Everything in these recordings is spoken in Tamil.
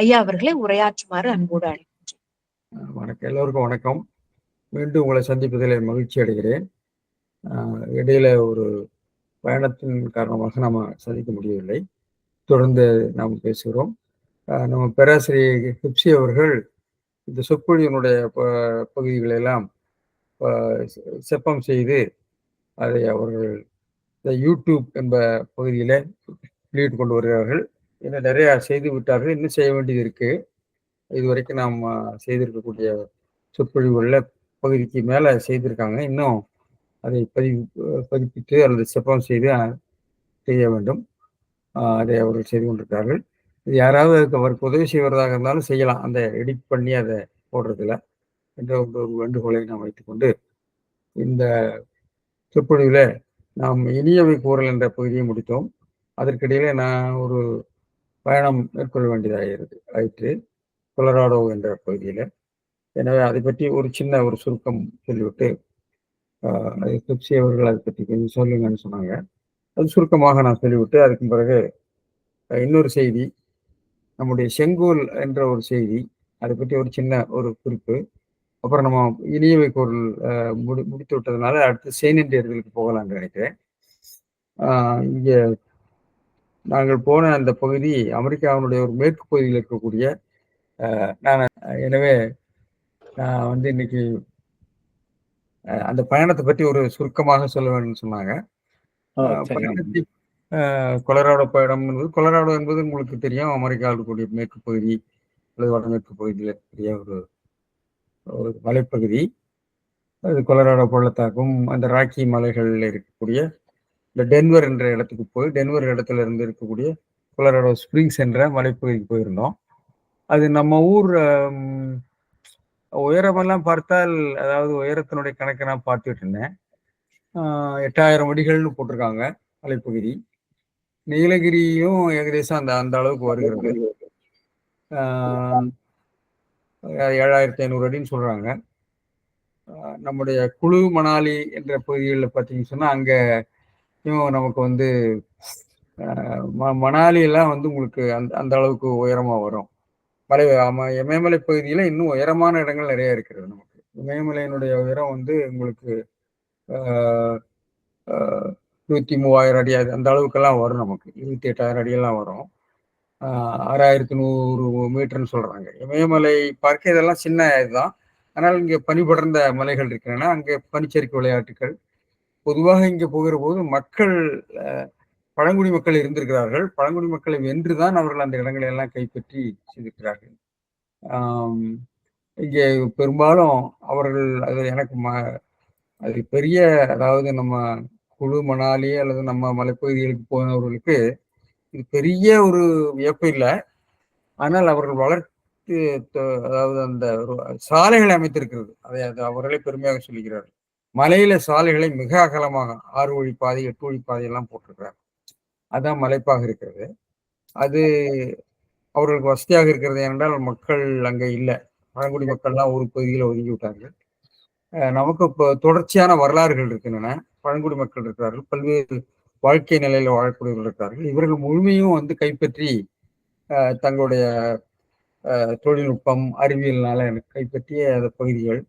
ஐயா அவர்களை உரையாற்றுமாறு அன்போடு அழைக்கின்றேன். வணக்கம், எல்லோருக்கும் வணக்கம். மீண்டும் உங்களை சந்திப்பதில் மகிழ்ச்சி அடைகிறேன். இடையில ஒரு பயணத்தின் காரணமாக நாம் சந்திக்க முடியவில்லை. தொடர்ந்து நாம் பேசுகிறோம். நம்ம பேராசிரியர் ஹிப்சி அவர்கள் இந்த சொற்பொழிவினுடைய பகுதிகளெல்லாம் செப்பம் செய்து அதை அவர்கள் இந்த யூடியூப் என்ப பகுதியில் வெளியிட்டு கொண்டு வருகிறார்கள். இன்னும் நிறைய செய்து விட்டார்கள், இன்னும் செய்ய வேண்டியது இருக்கு. இதுவரைக்கும் நாம் செய்திருக்கக்கூடிய சொற்பொழிவுகளில் பகுதிக்கு மேலே செய்திருக்காங்க. இன்னும் அதை பதிப்பித்து அல்லது செப்பம் செய்து செய்ய வேண்டும். அதை அவர்கள் செய்து கொண்டிருக்கிறார்கள். இது யாராவது அதுக்கு அவருக்கு உதவி செய்வதாக இருந்தாலும் செய்யலாம், அந்த எடிட் பண்ணி அதை போடுறதுல என்ற ஒரு வேண்டுகோளை நாம் வைத்துக்கொண்டு இந்த சொற்பொழிவில் நாம் இனியவை கூறல் என்ற பகுதியை முடித்தோம். அதற்கிடையிலே நான் ஒரு பயணம் மேற்கொள்ள வேண்டியதாயிற்று கொலராடோ என்ற பகுதியில். எனவே அதை பற்றி ஒரு சின்ன ஒரு சுருக்கம் சொல்லிவிட்டு ஹிப்சி அவர்கள் அதை பற்றி கொஞ்சம் சொல்லுங்கன்னு சொன்னாங்க. அது சுருக்கமாக நான் சொல்லிவிட்டு அதுக்கு பிறகு இன்னொரு செய்தி, நம்முடைய செங்கோல் என்ற ஒரு செய்தி, அதை பற்றி ஒரு சின்ன ஒரு குறிப்பு, அப்புறம் நம்ம இனியவை குரல் முடித்து விட்டதுனால அடுத்து செய்தியர்களுக்கு போகலான்னு நினைக்கிறேன். இங்கே நாங்கள் போன அந்த பகுதி அமெரிக்காவினுடைய ஒரு மேற்கு பகுதியில் இருக்கக்கூடிய எனவே நான் வந்து இன்னைக்கு அந்த பயணத்தை பற்றி ஒரு சுருக்கமாக சொல்ல வேண்டும்னு சொன்னாங்க. கொலராடோ பயணம் என்பது, கொலராடோ என்பது உங்களுக்கு தெரியும், அமெரிக்காவில் இருக்கக்கூடிய மேற்கு பகுதி அல்லது வடமேற்கு பகுதியில் இருக்கக்கூடிய ஒரு மலைப்பகுதி. அது கொலராடோ பள்ளத்தாக்கும் அந்த ராக்கி மலைகளில் இருக்கக்கூடிய இந்த டென்வர் என்ற இடத்துக்கு போய் டென்வர் இடத்துல இருந்து இருக்கக்கூடிய கொலராடோ ஸ்ப்ரிங்ஸ் என்ற மலைப்பகுதிக்கு போயிருந்தோம். அது நம்ம ஊர் உயரமெல்லாம் பார்த்தால், அதாவது உயரத்தினுடைய கணக்கை நான் பார்த்துட்டு இருந்தேன். 8000 அடிகள்னு போட்டிருக்காங்க மலைப்பகுதி. நீலகிரியும் ஏகதேசம் அந்த அளவுக்கு வருகிறது. 7500 அடின்னு சொல்றாங்க. நம்முடைய குழு மணாலி என்ற பகுதிகளில் பார்த்தீங்கன்னு சொன்னா அங்கேயும் நமக்கு வந்து மணாலி எல்லாம் வந்து உங்களுக்கு அந்த அளவுக்கு உயரமா வரும். இமயமலை பகுதியில இன்னும் உயரமான இடங்கள் நிறைய இருக்கிறது. நமக்கு இமயமலையினுடைய உயரம் வந்து உங்களுக்கு 23,000 அடி அந்த அளவுக்கெல்லாம் வரும். நமக்கு 28,000 அடியெல்லாம் வரும். 6100 மீட்டர்னு சொல்றாங்க. இமயமலை பார்க்க இதெல்லாம் சின்ன இதுதான். ஆனால் இங்கே பனிபடர்ந்த மலைகள் இருக்கின்றன. அங்கே பனிச்சறுக்கு விளையாட்டுகள் பொதுவாக இங்கே போகிற போது மக்கள், பழங்குடி மக்கள் இருந்திருக்கிறார்கள். பழங்குடி மக்களை வென்றுதான் அவர்கள் அந்த இடங்களை எல்லாம் கைப்பற்றி செய்திருக்கிறார்கள். இங்கே பெரும்பாலும் அவர்கள் அது எனக்கு அது பெரிய, அதாவது நம்ம குழு மணாலி அல்லது நம்ம மலைப்பகுதிகளுக்கு போனவர்களுக்கு இது பெரிய ஒரு வியப்பு இல்லை. ஆனால் அவர்கள் வளர்த்து, அதாவது அந்த சாலைகளை அமைத்திருக்கிறது, அதை அவர்களே பெருமையாக சொல்லுகிறார்கள். மலையில சாலைகளை மிக அகலமாக 6 வழி பாதை 8 வழி பாதை எல்லாம் போட்டிருக்கிறார். அதான் மலைப்பாக இருக்கிறது. அது அவர்களுக்கு வசதியாக இருக்கிறது. ஏனென்றால் மக்கள் அங்கே இல்லை, பழங்குடி மக்கள்லாம் ஒரு பகுதியில் ஒதுங்கி விட்டார்கள். நமக்கு இப்போ தொடர்ச்சியான வரலாறுகள் இருக்கின்றன. பழங்குடி மக்கள் இருக்கிறார்கள், பல்வேறு வாழ்க்கை நிலையில வாழக்கூடியவர்கள் இருக்கிறார்கள். இவர்கள் முழுமையும் வந்து கைப்பற்றி தங்களுடைய தொழில்நுட்பம் அறிவியல்னால கைப்பற்றிய அந்த பகுதிகள்.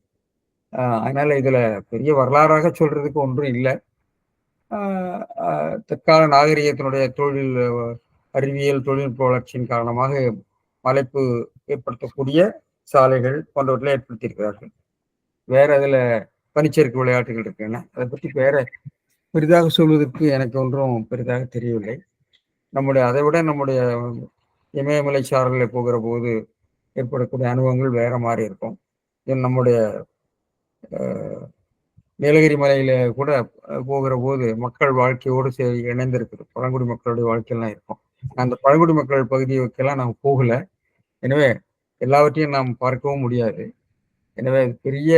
அதனால இதுல பெரிய வரலாறாக சொல்றதுக்கு ஒன்றும் இல்லை. தற்கால நாகரிகத்தினுடைய தொழில் அறிவியல் தொழில்நுட்ப வளர்ச்சியின் காரணமாக மலைப்பு ஏற்படுத்தக்கூடிய சாலைகள் போன்றவற்றை ஏற்படுத்தியிருக்கிறார்கள். வேற அதுல பனிச்சறுக்கு விளையாட்டுகள் இருக்கின்றன. அதை பற்றி வேற பெரிதாக சொல்வதற்கு எனக்கு ஒன்றும் பெரிதாக தெரியவில்லை. அதை விட நம்முடைய இமயமலை சாரலில் போகிற போது ஏற்படக்கூடிய அனுபவங்கள் வேற மாதிரி இருக்கும். நம்முடைய நீலகிரி மலையில கூட போகிற போது மக்கள் வாழ்க்கையோடு இணைந்திருக்குது, பழங்குடி மக்களுடைய வாழ்க்கையெல்லாம் இருக்கும். அந்த பழங்குடி மக்கள் பகுதிக்கெல்லாம் நாம் போகல. எனவே எல்லாவற்றையும் நாம் பார்க்கவும் முடியாது. எனவே பெரிய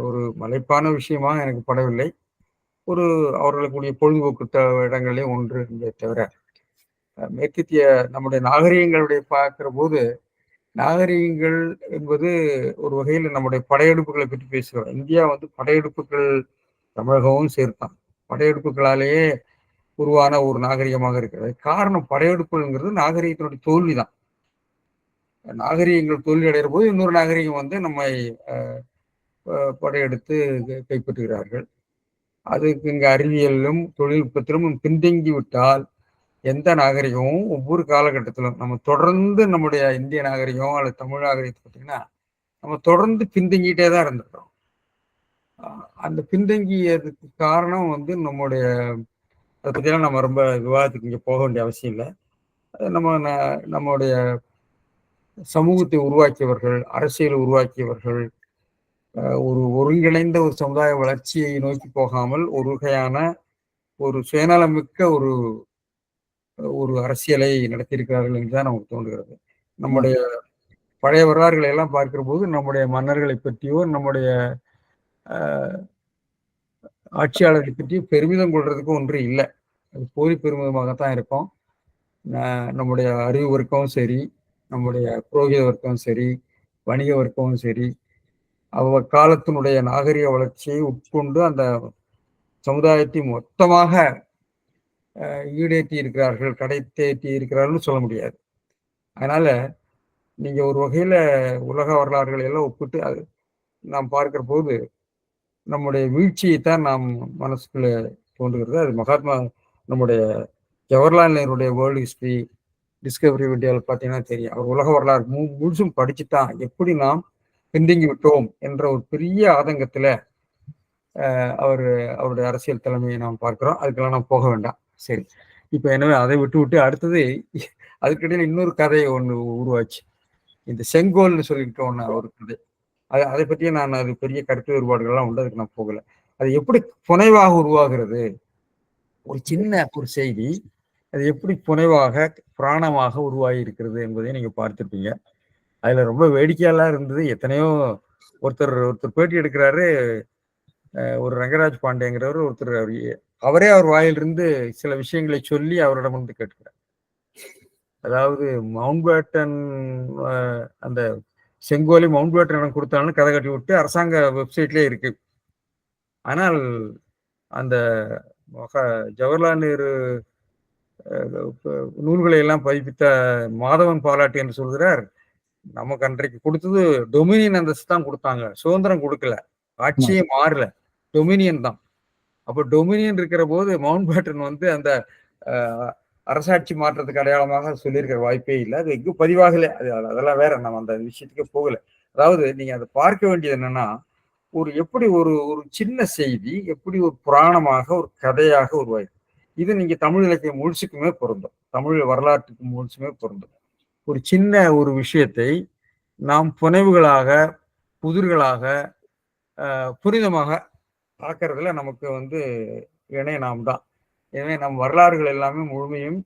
ஒரு மலைப்பான விஷயமா எனக்கு படவில்லை. ஒரு அவர்களுக்குரிய பொழுதுபோக்கு இடங்களே ஒன்று இங்கே தவிர, மேற்கத்திய நம்முடைய நாகரிகங்களுடைய பார்க்கிற போது, நாகரிகங்கள் என்பது ஒரு வகையில் நம்முடைய படையெடுப்புகளை பற்றி பேசுகிறோம். இந்தியா வந்து படையெடுப்புகள், தமிழகமும் சேர்த்தான், படையெடுப்புகளாலேயே உருவான ஒரு நாகரிகமாக இருக்கிறது. காரணம் படையெடுப்புங்கிறது நாகரிகத்தினுடைய தோல்விதான். நாகரிகங்கள் தோல்வி அடைகிற போது இன்னொரு நாகரிகம் வந்து நம்மை படையெடுத்து கைப்பற்றுகிறார்கள். அதுக்கு இங்க அறிவியலிலும் தொழில்நுட்பத்திலும் பின்தங்கி விட்டால் எந்த நாகரிகமும் ஒவ்வொரு காலகட்டத்திலும் நம்ம தொடர்ந்து நம்முடைய இந்திய நாகரிகம் அல்லது தமிழ் நாகரிகத்தை பார்த்தீங்கன்னா நம்ம தொடர்ந்து பின்தங்கிட்டே தான் இருந்திருக்கிறோம். அந்த பின்தங்கியதுக்கு காரணம் வந்து நம்முடைய அதை பற்றிலாம் நம்ம ரொம்ப விவாதத்துக்கு இங்கே போக வேண்டிய அவசியம் இல்லை. நம்முடைய சமூகத்தை உருவாக்கியவர்கள், அரசியலை உருவாக்கியவர்கள் ஒரு ஒருங்கிணைந்த ஒரு சமுதாய வளர்ச்சியை நோக்கி போகாமல் ஒரு வகையான ஒரு சுயநலமிக்க ஒரு அரசியலை நடத்தியிருக்கிறார்கள் என்றுதான் நமக்கு தோன்றுகிறது. நம்முடைய பழைய வரலாறுகளை எல்லாம் பார்க்கிற போது நம்முடைய மன்னர்களை பற்றியோ நம்முடைய ஆட்சியாளர்களை பற்றியோ பெருமிதம் கொள்றதுக்கு ஒன்று இல்லை. அது போலி பெருமிதமாகத்தான் இருக்கும். நம்முடைய அறிவு வர்க்கமும் சரி, நம்முடைய புரோகித வர்க்கமும் சரி, வணிக வர்க்கமும் சரி, காலத்தினுடைய நாகரிக வளர்ச்சியை உட்கொண்டு அந்த சமுதாயத்தை மொத்தமாக ஈடேற்றி இருக்கிறார்கள், கடை தேற்றி இருக்கிறார்கள் சொல்ல முடியாது. அதனால நீங்க ஒரு வகையில உலக வரலாறுகளை எல்லாம் ஒப்பிட்டு அது நாம் பார்க்கிற போது நம்முடைய வீழ்ச்சியைத்தான் நாம் மனசுக்குள்ள தோன்றுகிறது. அது மகாத்மா நம்முடைய ஜவஹர்லால் நேருடைய வேர்ல்டு ஹிஸ்டரி டிஸ்கவரி வீடியோவில் பார்த்தீங்கன்னா தெரியும். அவர் உலக வரலாறு முழுசும் படிச்சுட்டான் எப்படி நாம் பின்தங்கி விட்டோம் என்ற ஒரு பெரிய ஆதங்கத்தில் அவருடைய அரசியல் தலைமையை நாம் பார்க்கிறோம். அதுக்கெல்லாம் நாம் போக வேண்டாம். சரி, இப்போ எனவே அதை விட்டு அடுத்தது அதுக்கிடையில் இன்னொரு கதையை ஒன்று உருவாச்சு. இந்த செங்கோல்னு சொல்லிட்டு ஒன்று ஒரு கதை. அதை பற்றியே நான் அது பெரிய கருத்து வேறுபாடுகள்லாம் உண்டு, அதுக்கு நான் போகலை. அது எப்படி புனைவாக உருவாகிறது, ஒரு சின்ன ஒரு செய்தி அது எப்படி புனைவாக பிராணமாக உருவாகி இருக்கிறது என்பதை நீங்க பார்த்துருப்பீங்க. அதுல ரொம்ப வேடிக்கையெல்லாம் இருந்தது. எத்தனையோ ஒருத்தர் பேட்டி எடுக்கிறாரு, ஒரு ரங்கராஜ் பாண்டேங்கிறவர் ஒருத்தர், அவரே அவர் வாயிலிருந்து சில விஷயங்களை சொல்லி அவரிடம் வந்து கேட்கிறார். அதாவது மவுண்ட் பேட்டன் அந்த செங்கோலை மவுண்ட் பேட்டனிடம் கொடுத்தாலும் கதை கட்டி விட்டு அரசாங்க வெப்சைட்லேயே இருக்கு. ஆனால் அந்த ஜவஹர்லால் நேரு நூல்களை எல்லாம் பதிப்பித்த மாதவன் பாலாட்டி என்று சொல்கிறார், நமக்கு அன்றைக்கு கொடுத்தது டொமினியன் அந்தஸ்து தான் கொடுத்தாங்க, சுதந்திரம் கொடுக்கல, ஆட்சியே மாறல, டொமினியன் தான். அப்போ டொமினியன் இருக்கிற போது மவுண்ட் பேட்டன் வந்து அந்த அரசாட்சி மாற்றத்துக்கு அடையாளமாக சொல்லியிருக்கிற வாய்ப்பே இல்லை. அது எங்கும் பதிவாகல. அதெல்லாம் வேற, நம்ம அந்த விஷயத்துக்கே போகல. அதாவது நீங்க அதை பார்க்க வேண்டியது என்னன்னா, எப்படி ஒரு சின்ன செய்தி எப்படி ஒரு புராணமாக ஒரு கதையாக உருவாயிருக்கு. இது நீங்க தமிழ் இலக்கியம் முழுசுக்குமே பொருந்தும், தமிழ் வரலாற்றுக்கு முழுசுமே பொருந்தும். ஒரு சின்ன ஒரு விஷயத்தை நாம் புனைவுகளாக புதிர்களாக புனிதமாக பார்க்கறதுல நமக்கு வந்து இணைய நாம் தான். எனவே நம் வரலாறுகள் எல்லாமே முழுமையும்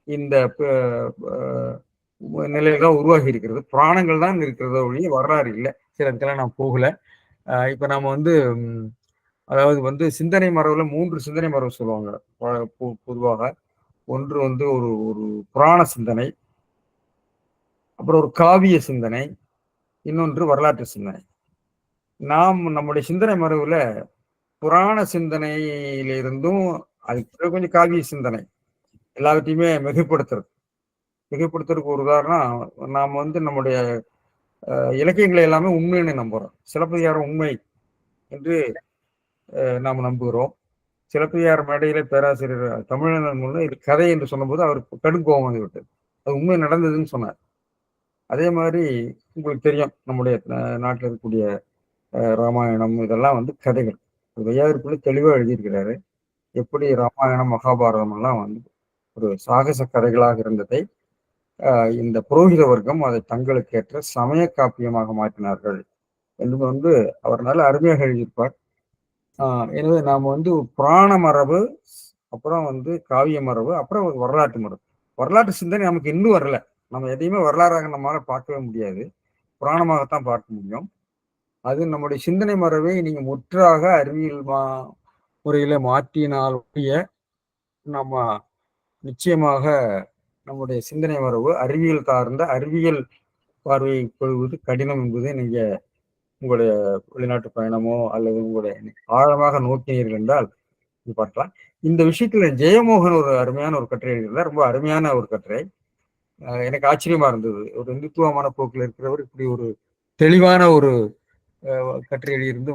இந்த நிலையில தான் உருவாகி இருக்கிறது. புராணங்கள் தான் இருக்கிறத ஒழிய வரலாறு இல்லை. சில இடத்துல நான் போகல. இப்ப நாம வந்து அதாவது வந்து சிந்தனை மரபுல 3 சிந்தனை மரபு சொல்லுவாங்க பொதுவாக. ஒன்று வந்து ஒரு புராண சிந்தனை, அப்புறம் ஒரு காவிய சிந்தனை, இன்னொன்று வரலாற்று சிந்தனை. நாம் நம்முடைய சிந்தனை மரபுல புராண சிந்தனையிலிருந்தும் அதுக்கு கொஞ்சம் காவிய சிந்தனை எல்லாவற்றையுமே மிகைப்படுத்துறதுக்கு ஒரு உதாரணம், நாம் வந்து நம்முடைய இலக்கியங்களை எல்லாமே உண்மைன்னு நம்புறோம். சிலப்பதிகாரம் உண்மை என்று நாம் நம்புகிறோம். சிலப்பதிகார மேடையில பேராசிரியர் தமிழன் மூலம் இது கதை என்று சொன்னபோது அவருக்கு கடும் கோபம் வந்து விட்டது. அது உண்மை நடந்ததுன்னு சொன்னார். அதே மாதிரி உங்களுக்கு தெரியும், நம்முடைய நாட்டில் இருக்கக்கூடிய ராமாயணம் இதெல்லாம் வந்து கதைகள். வையாவிற்குள்ள தெளிவாக எழுதியிருக்கிறாரு. எப்படி ராமாயணம் மகாபாரதம் எல்லாம் வந்து ஒரு சாகச கதைகளாக இருந்ததை இந்த புரோகித வர்க்கம் அதை தங்களுக்கு ஏற்ற சமய காப்பியமாக மாற்றினார்கள் என்று வந்து அவர் நல்ல அருமையாக எழுதியிருப்பார். எனவே நாம் வந்து புராண மரபு, அப்புறம் வந்து காவிய மரபு, அப்புறம் வரலாற்று மரபு. வரலாற்று சிந்தனை நமக்கு இன்னும் வரல. நம்ம எதையுமே வரலாறாக நம்மளால பார்க்கவே முடியாது, புராணமாகத்தான் பார்க்க முடியும். அது நம்முடைய சிந்தனை மரபை நீங்க முற்றாக அறிவியல் முறையில மாற்றினாலுடைய நம்ம நிச்சயமாக நம்முடைய சிந்தனை மரபு அறிவியல் சார்ந்த அறிவியல் பார்வையை கொள்வது கடினம் என்பதை நீங்க உங்களுடைய வெளிநாட்டு பயணமோ அல்லது உங்களுடைய ஆழமாக நோக்கினீர்கள் என்றால் இது பார்க்கலாம். இந்த விஷயத்துல ஜெயமோகன் ஒரு அருமையான ஒரு கட்டுரை எழுதியிருந்தார், ரொம்ப அருமையான ஒரு கட்டுரை. எனக்கு ஆச்சரியமா இருந்தது. ஒரு இந்துத்துவ மனப்போக்கில் இருக்கிறவர் இப்படி ஒரு தெளிவான ஒரு கட்டுரை எழுதியிருந்து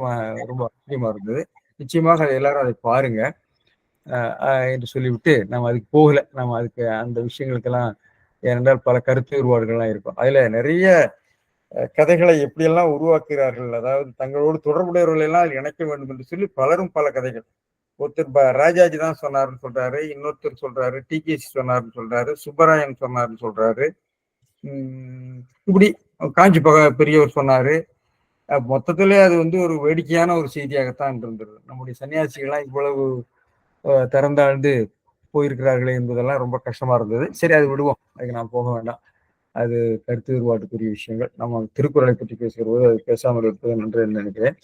ரொம்ப ஆச்சரியமா இருந்தது. நிச்சயமாக எல்லாரும் அதை பாருங்க என்று சொல்லிவிட்டு நம்ம அதுக்கு போகல. நம்ம அதுக்கு அந்த விஷயங்களுக்கெல்லாம் ஏனென்றால் பல கருத்து வேறுபாடுகள்லாம் இருக்கும். அதுல நிறைய கதைகளை எப்படியெல்லாம் உருவாக்குகிறார்கள். அதாவது தங்களோடு தொடர்புடையவர்கள் எல்லாம் இணைக்க வேண்டும் என்று சொல்லி பலரும் பல கதைகள். ஒருத்தர் ராஜாஜி தான் சொன்னாருன்னு சொல்றாரு, இன்னொருத்தர் சொல்றாரு, டிகேசி சொன்னாருன்னு சொல்றாரு, சுப்பராயன் சொன்னாருன்னு சொல்றாரு, இப்படி காஞ்சி பெரியவர் சொன்னாரு. மொத்தத்திலே அது வந்து ஒரு வேடிக்கையான ஒரு செய்தியாகத்தான் இருந்தது. நம்முடைய சன்னியாசிகள்லாம் இவ்வளவு திறந்தாழ்ந்து போயிருக்கிறார்களே என்பதெல்லாம் ரொம்ப கஷ்டமா இருந்தது. சரி, அது விடுவோம், அதுக்கு நான் போக வேண்டாம். அது கருத்து வேறுபாட்டுக்குரிய விஷயங்கள். நம்ம திருக்குறளை பற்றி பேசுகிற போது அது பேசாமல் இருப்பது நன்று என்று நினைக்கிறேன்.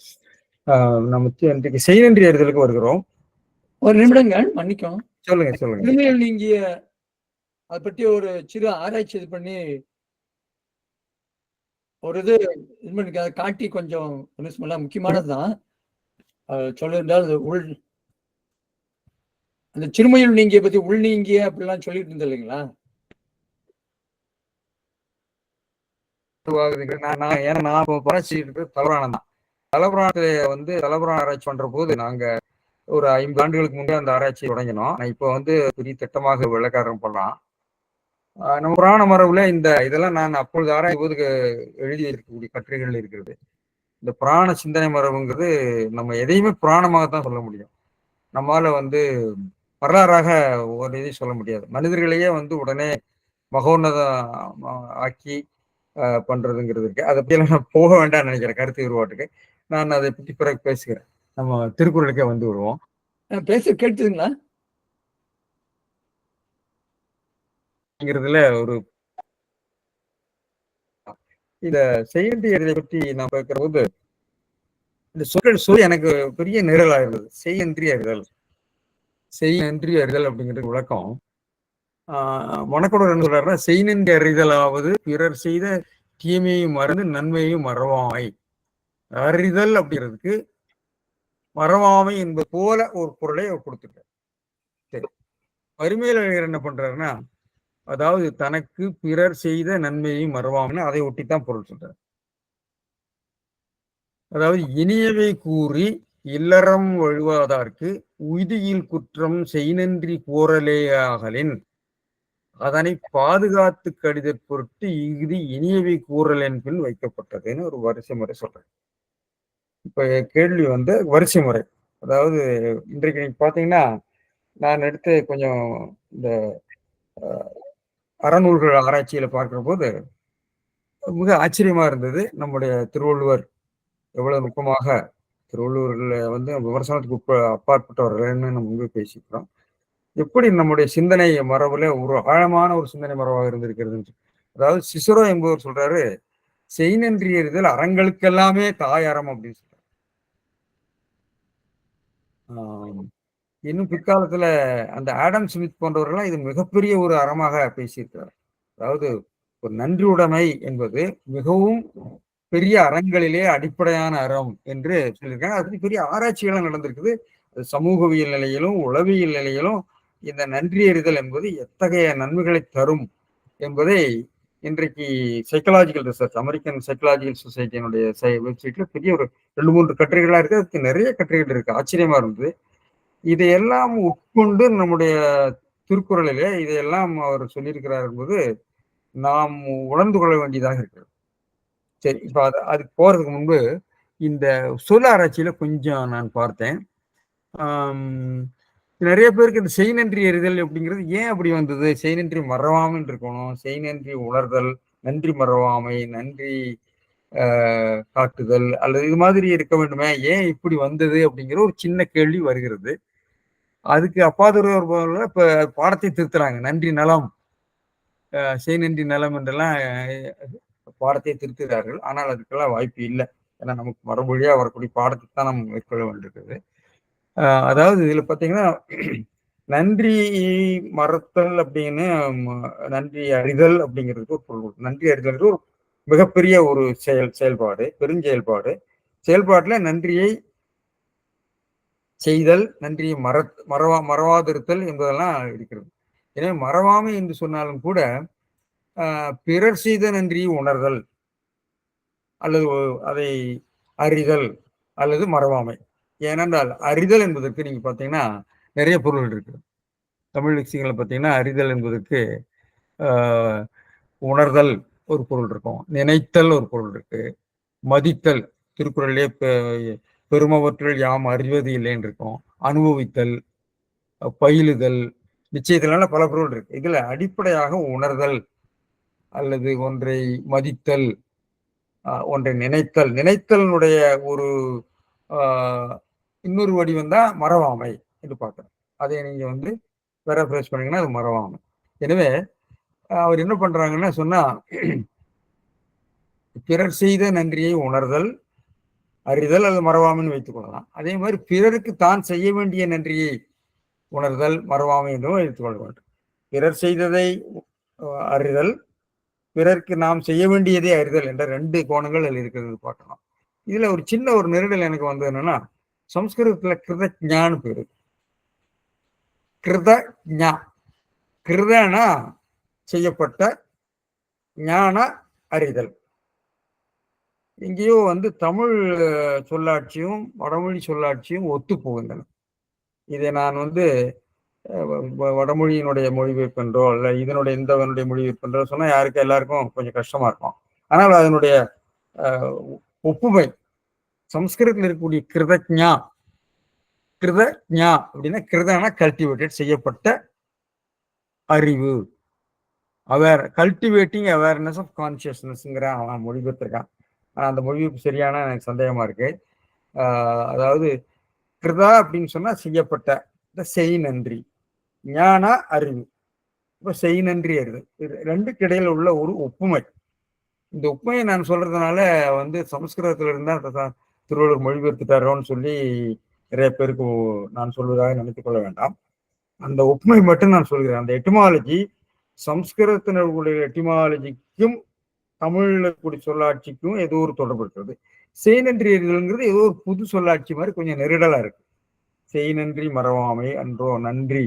நம்ம இன்றைக்கு செய்நன்றி அறிதலுக்கு வருகிறோம். ஒரு நிமிடங்கள் மன்னிக்கும். சொல்லுங்க சொல்லுங்க. நீங்க அதை பற்றி ஒரு சிறு ஆராய்ச்சி இது பண்ணி ஒரு இது காட்டி கொஞ்சம் முக்கியமானதுதான் சொல்லியிருந்தால் அந்த சிறுமையுள் நீங்கிய பத்தி உள் நீங்கிய அப்படிலாம் சொல்லிட்டு இருந்த இல்லைங்களா? நான் தலபுராணம் தான். தலபுராணத்துல வந்து தலபுராண ஆராய்ச்சி பண்ற போது நாங்க ஒரு 50 ஆண்டுகளுக்கு முன்னே அந்த ஆராய்ச்சியை தொடங்கினோம். இப்போ வந்து பெரிய திட்டமாக விளக்காரம் பண்ணலாம். நம்ம புராண மரபுல இதெல்லாம் நான் அப்பொழுது ஆராயும் போது எழுதி இருக்கக்கூடிய கட்டுரைகள் இருக்கிறது. இந்த புராண சிந்தனை மரபுங்கிறது நம்ம எதையுமே புராணமாகத்தான் சொல்ல முடியும். நம்மால வந்து வரலாறாக ஒரு இதை சொல்ல முடியாது. மனிதர்களையே வந்து உடனே மகோன்னதம் ஆக்கி பண்றதுங்கிறது இருக்கு. அதை பற்றி நான் போக வேண்டாம்னு நினைக்கிறேன் கருத்து வேறுபாட்டுக்கு. நான் அதை பற்றி பிறகு பேசுகிறேன். நம்ம திருக்குறளுக்கே வந்து விடுவோம். பேச கேட்டுதுங்களா? ஒரு இந்த செய்யறிதை பற்றி நான் பார்க்கிற போது இந்த சொல் எனக்கு பெரிய நிரலாக இருந்தது. செய்யன்றி அறிதல், செய்யன்றி அறிதல் அப்படிங்கிறது விளக்கம். மணக்கொடர் என்ன சொல்றாருன்னா, செய்நன்றி அறிதலாவது பிறர் செய்த தீமையும் மறந்து நன்மையும் மறவாமை. அறிதல் அப்படிங்கிறதுக்கு மறவாமை என்பது போல ஒரு பொருளை அவர் கொடுத்துருக்காரு. சரி, வறுமையில் என்ன பண்றாருன்னா, அதாவது தனக்கு பிறர் செய்த நன்மையையும் மறவாமைன்னு அதை ஒட்டித்தான் பொருள் சொல்றாரு. அதாவது இனியவை கூறி இல்லறம் வழுவாதார்க்கு உய்தியில் குற்றம் செய்நன்றி கூறலேயாகலின் அதனை பாதுகாத்து கடிதற் பொருட்டு இறுதி இனியவை கூறல் என்பின் வைக்கப்பட்டதுன்னு ஒரு வரிசை முறை சொல்றேன். இப்ப கேள்வி வந்து வரிசை முறை. அதாவது இன்றைக்கு நீங்க பாத்தீங்கன்னா, நான் எடுத்து கொஞ்சம் இந்த அறநூல்கள் ஆராய்ச்சியில பார்க்கிற போது மிக ஆச்சரியமா இருந்தது. நம்முடைய திருவள்ளுவர் எவ்வளவு நுட்பமாக, திருவள்ளுவர்ல வந்து விமர்சனத்துக்கு அப்பாற்பட்டவர்கள்னு நம்ம முன்பு பேசிக்கிறோம். எப்படி நம்முடைய சிந்தனை மரபுல ஒரு ஆழமான ஒரு சிந்தனை மரபாக இருந்திருக்கிறது. அதாவது சிசுரோ என்பவர் சொல்றாரு, செய்நன்றி அறிதல் அறங்களுக்கெல்லாமே தாய் அறம் அப்படின்னு சொல்றாரு. இன்னும் பிற்காலத்துல அந்த ஆடம் ஸ்மித் போன்றவர்கள்லாம் இது மிகப்பெரிய ஒரு அறமாக பேசியிருக்கிறார். அதாவது ஒரு நன்றி உடைமை என்பது மிகவும் பெரிய அறங்களிலே அடிப்படையான அறம் என்று சொல்லியிருக்காங்க. அது பெரிய ஆராய்ச்சிகளும் நடந்திருக்குது. சமூகவியல் நிலையிலும் உளவியல் நிலையிலும் இந்த நன்றி அறிதல் என்பது எத்தகைய நன்மைகளை தரும் என்பதை இன்றைக்கு சைக்கலாஜிக்கல் ரிசர்ச், அமெரிக்கன் சைக்கலாஜிக்கல் சொசைட்டியினுடைய வெப்சைட்ல பெரிய ஒரு 2-3 கட்டுரைகளா இருக்கு. அதுக்கு நிறைய கட்டுரைகள் இருக்கு. ஆச்சரியமா இருந்தது. இதையெல்லாம் உட்கொண்டு நம்முடைய திருக்குறளிலே இதையெல்லாம் அவர் சொல்லியிருக்கிறார் என்பது நாம் உணர்ந்து கொள்ள வேண்டியதாக இருக்கிறது. சரி, இப்ப அதுக்கு போறதுக்கு முன்பு இந்த சொல் ஆராய்ச்சியில கொஞ்சம் நான் பார்த்தேன். நிறைய பேருக்கு இந்த செய்நன்றி அறிதல் அப்படிங்கிறது ஏன் அப்படி வந்தது? செய்நன்றி மறவாமல் இருக்கணும், செய்நன்றி உணர்தல், நன்றி மறவாமை, நன்றி காட்டுதல் அல்லது இது மாதிரி இருக்க வேண்டுமே, ஏன் இப்படி வந்தது அப்படிங்கிற ஒரு சின்ன கேள்வி வருகிறது. அதுக்கு அப்பாதுரை இப்ப பாடத்தை திருத்துறாங்க. நன்றி நலம், செய்நன்றி நலம் என்றெல்லாம் பாடத்தை திருத்துகிறார்கள். ஆனால் அதுக்கெல்லாம் வாய்ப்பு இல்லை. ஏன்னா நமக்கு மறுபடியா வரக்கூடிய பாடத்துக்கு தான் நம்ம மேற்கொள்ள வேண்டியிருக்குது. அதாவது இதுல பாத்தீங்கன்னா, நன்றி மறத்தல் அப்படின்னு நன்றி அறிதல் அப்படிங்கிறதுக்கு ஒரு பொருள். நன்றி அறிதல் ஒரு மிகப்பெரிய ஒரு செயல்பாடு, பெருஞ்செயல்பாடு. செயல்பாட்டுல நன்றியை செய்தல், நன்றியை மறவாதிருத்தல் என்பதெல்லாம் இருக்கிறது. எனவே மறவாமை என்று சொன்னாலும் கூட பிறர் செய்த நன்றியை உணர்தல் அல்லது அதை அறிதல் அல்லது மறவாமை. ஏனென்றால் அறிதல் என்பதற்கு நீங்க பார்த்தீங்கன்னா நிறைய பொருள் இருக்கு. தமிழ் லெக்சிகன்ல பார்த்தீங்கன்னா அறிதல் என்பதற்கு உணர்தல் ஒரு பொருள் இருக்கும், நினைத்தல் ஒரு பொருள் இருக்கு, மதித்தல் திருக்குறளிலே பெருமவற்றில் யாம் அறிவது இல்லைன்னு இருக்கும், அனுபவித்தல், பயிலுதல், நிச்சயத்திலான பல பொருள் இருக்கு. இதுல அடிப்படையாக உணர்தல் அல்லது ஒன்றை மதித்தல், ஒன்றை நினைத்தல், நினைத்தலினுடைய ஒரு இன்னொரு வடிவம் தான் மறவாமை என்று பார்க்கிறோம். அதை நீங்க பேராஃப்ரேஸ் பண்ணீங்கன்னா அது மறவாமை. எனவே அவர் என்ன பண்றாங்கன்னா சொன்னா, பிறர் செய்த நன்றியை உணர்தல், அறிதல் அல்லது மறவாமைன்னு வைத்துக் கொள்ளலாம். அதே மாதிரி பிறருக்கு தான் செய்ய வேண்டிய நன்றியை உணர்தல், மறவாமை என்றும் வைத்துக் கொள்ள வேண்டும். பிறர் செய்ததை அறிதல், பிறருக்கு நாம் செய்ய வேண்டியதை அறிதல் என்ற 2 கோணங்கள் அதில் இருக்கிறது பார்க்கலாம். இதுல ஒரு சின்ன ஒரு நெருடல் எனக்கு வந்து என்னன்னா, சம்ஸ்கிருதத்துல கிருதஜான்னு பேரு. கிருதஜா, கிருதனா செய்யப்பட்ட, ஞான அறிதல். எங்கேயோ தமிழ் சொல்லாட்சியும் வடமொழி சொல்லாட்சியும் ஒத்து போகின்றன. இதை நான் வடமொழியினுடைய மொழிபெயர்ப்பு என்றோ அல்ல இதனுடைய இந்தவனுடைய மொழிபெயர்ப்பு என்றோ சொன்னா எல்லாருக்கும் கொஞ்சம் கஷ்டமா இருக்கும். ஆனால் அதனுடைய ஒப்புமை சம்ஸ்கிருதத்தில் இருக்கக்கூடிய கிருதஜா, கிருதஜா அப்படின்னா கிருதனா கல்டிவேட்டட், செய்யப்பட்ட அறிவு, கல்டிவேட்டிங் அவேர்னஸ் ஆஃப் கான்சியஸ்னஸ்ங்கிற அவன் மொழிபெயர்த்திருக்கான். ஆனால் அந்த மொழிபெயர்ப்பு சரியான எனக்கு சந்தேகமா இருக்கு. அதாவது கிருதா அப்படின்னு சொன்னா செய்யப்பட்ட, செய் நன்றி, ஞான அறிவு, இப்ப செய் நன்றி அறிவு, ரெண்டுக்கு இடையில உள்ள ஒரு ஒப்புமை. இந்த ஒப்புமையை நான் சொல்றதுனால சமஸ்கிருதத்துல இருந்தா திருவள்ளுவர் மொழிபெயர்த்துட்டாரோன்னு சொல்லி நிறைய பேருக்கு நான் சொல்வதாக நினைத்துக் கொள்ள வேண்டாம். அந்த ஒப்புமை மட்டும் நான் சொல்கிறேன். அந்த எட்டிமாலஜி சம்ஸ்கிருதத்தினுடைய எட்டிமாலஜிக்கும் தமிழ்ல கூடிய சொல்லாட்சிக்கும் ஏதோ ஒரு தொடர்பு இருக்கிறது. செய் நன்றி அறிதல்ங்கிறது ஏதோ ஒரு புது சொல்லாட்சி மாதிரி கொஞ்சம் நெருடலா இருக்கு. செய் நன்றி மறவாமை அன்றோ நன்றி,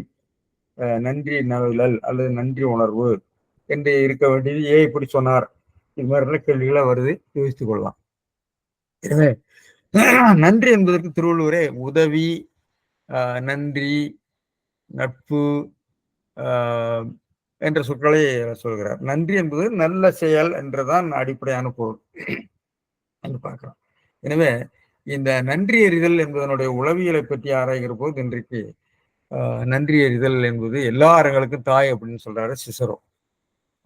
நன்றி நவிழல் அல்லது நன்றி உணர்வு என்று இருக்க வேண்டியது ஏன் இப்படி சொன்னார், இது மாதிரி கேள்விகளா வருது, யோசித்துக் கொள்ளலாம். எனவே நன்றி என்பதற்கு திருவள்ளுவரே உதவி, நன்றி, நட்பு என்ற சொற்களை சொல்கிறார். நன்றி என்பது நல்ல செயல் என்றுதான் அடிப்படையான பொருள் என்று பார்க்கிறோம். எனவே இந்த நன்றி அறிதல் என்பதனுடைய உளவியலை பற்றி ஆராய்கிற போது இன்றைக்கு நன்றி அறிதல் என்பது எல்லா அறங்களுக்கும் தாய் அப்படின்னு சொல்றாரு சிசரோ.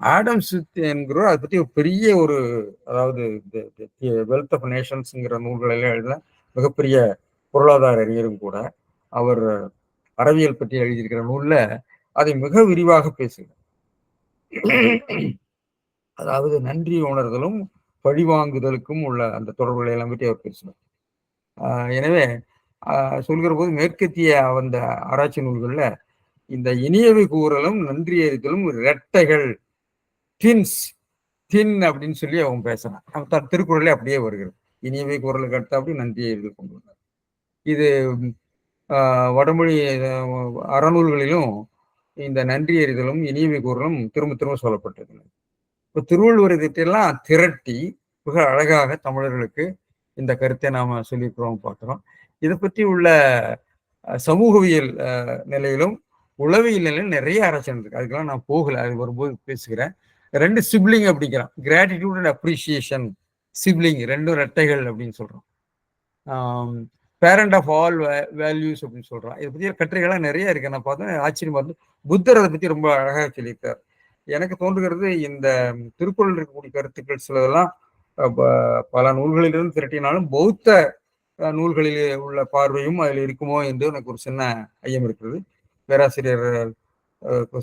ஆடம் ஸ்மித் என்கிறோர் அதை பற்றி பெரிய ஒரு, அதாவது வெல்த் ஆஃப் நேஷன்ஸ்ங்கிற நூல்களெல்லாம் எழுதின மிகப்பெரிய பொருளாதார அறிஞரும் கூட. அவர் அறவியல் பற்றி எழுதியிருக்கிற நூல்ல அதை மிக விரிவாக பேசுகிறார். அதாவது நன்றி உணர்தலும் பழிவாங்குதலுக்கும் உள்ள அந்த தொடர்புகளை எல்லாம் பற்றி அவர் பேசினார். எனவே சொல்கிற போது மேற்கத்திய அந்த ஆராய்ச்சி நூல்கள்ல இந்த இனியவை கூறலும் நன்றி அறிதலும் இரட்டைகள், தின் அப்படின்னு சொல்லி அவங்க பேசுறான். திருக்குறளே அப்படியே வருகிறது. இனியவை கூறலுக்கு அடுத்த அப்படி நன்றி அறிதல் கொண்டு வந்தார். இது வடமொழி அறநூல்களிலும் இந்த நன்றி அறிதலும் இனியவை கூறலும் திரும்ப திரும்ப சொல்லப்பட்டிருக்கிறது. இப்போ திருவள்ளுவர் இதெல்லாம் திரட்டி மிக அழகாக தமிழர்களுக்கு இந்த கருத்தை நாம சொல்லியிருக்கிறோம் பார்க்கிறோம். இதை பற்றி உள்ள சமூகவியல் நிலையிலும் உளவியல் நிலையிலும் நிறைய ஆராய்ச்சி இருக்கு. அதுக்கெல்லாம் நான் போகல, அது வரும்போது பேசுகிறேன். 2 சிப்ளிங் அப்படிங்கிறான், கிராட்டிடியூட் அண்ட் அப்ரிசியேஷன். சிப்ளிங் 2 ரெட்டைகள் அப்படின்னு சொல்றோம். பேரண்ட் ஆஃப் ஆல் வேல்யூஸ் அப்படின்னு சொல்றான். இதை பத்தி கட்டுரைகள்லாம் நிறைய இருக்கு. நான் பார்த்தேன், ஆச்சரியமா இருந்து. புத்தர் அதை பத்தி ரொம்ப அழகாக சொல்லியிருக்கார். எனக்கு தோன்றுகிறது இந்த திருக்குறள் இருக்கக்கூடிய கருத்துக்கள் சிலதெல்லாம் பல நூல்களிலிருந்து திரட்டினாலும் பௌத்த நூல்களில் உள்ள பார்வையும் அதில் இருக்குமோ என்று எனக்கு ஒரு சின்ன ஐயம் இருக்கிறது. பேராசிரியர்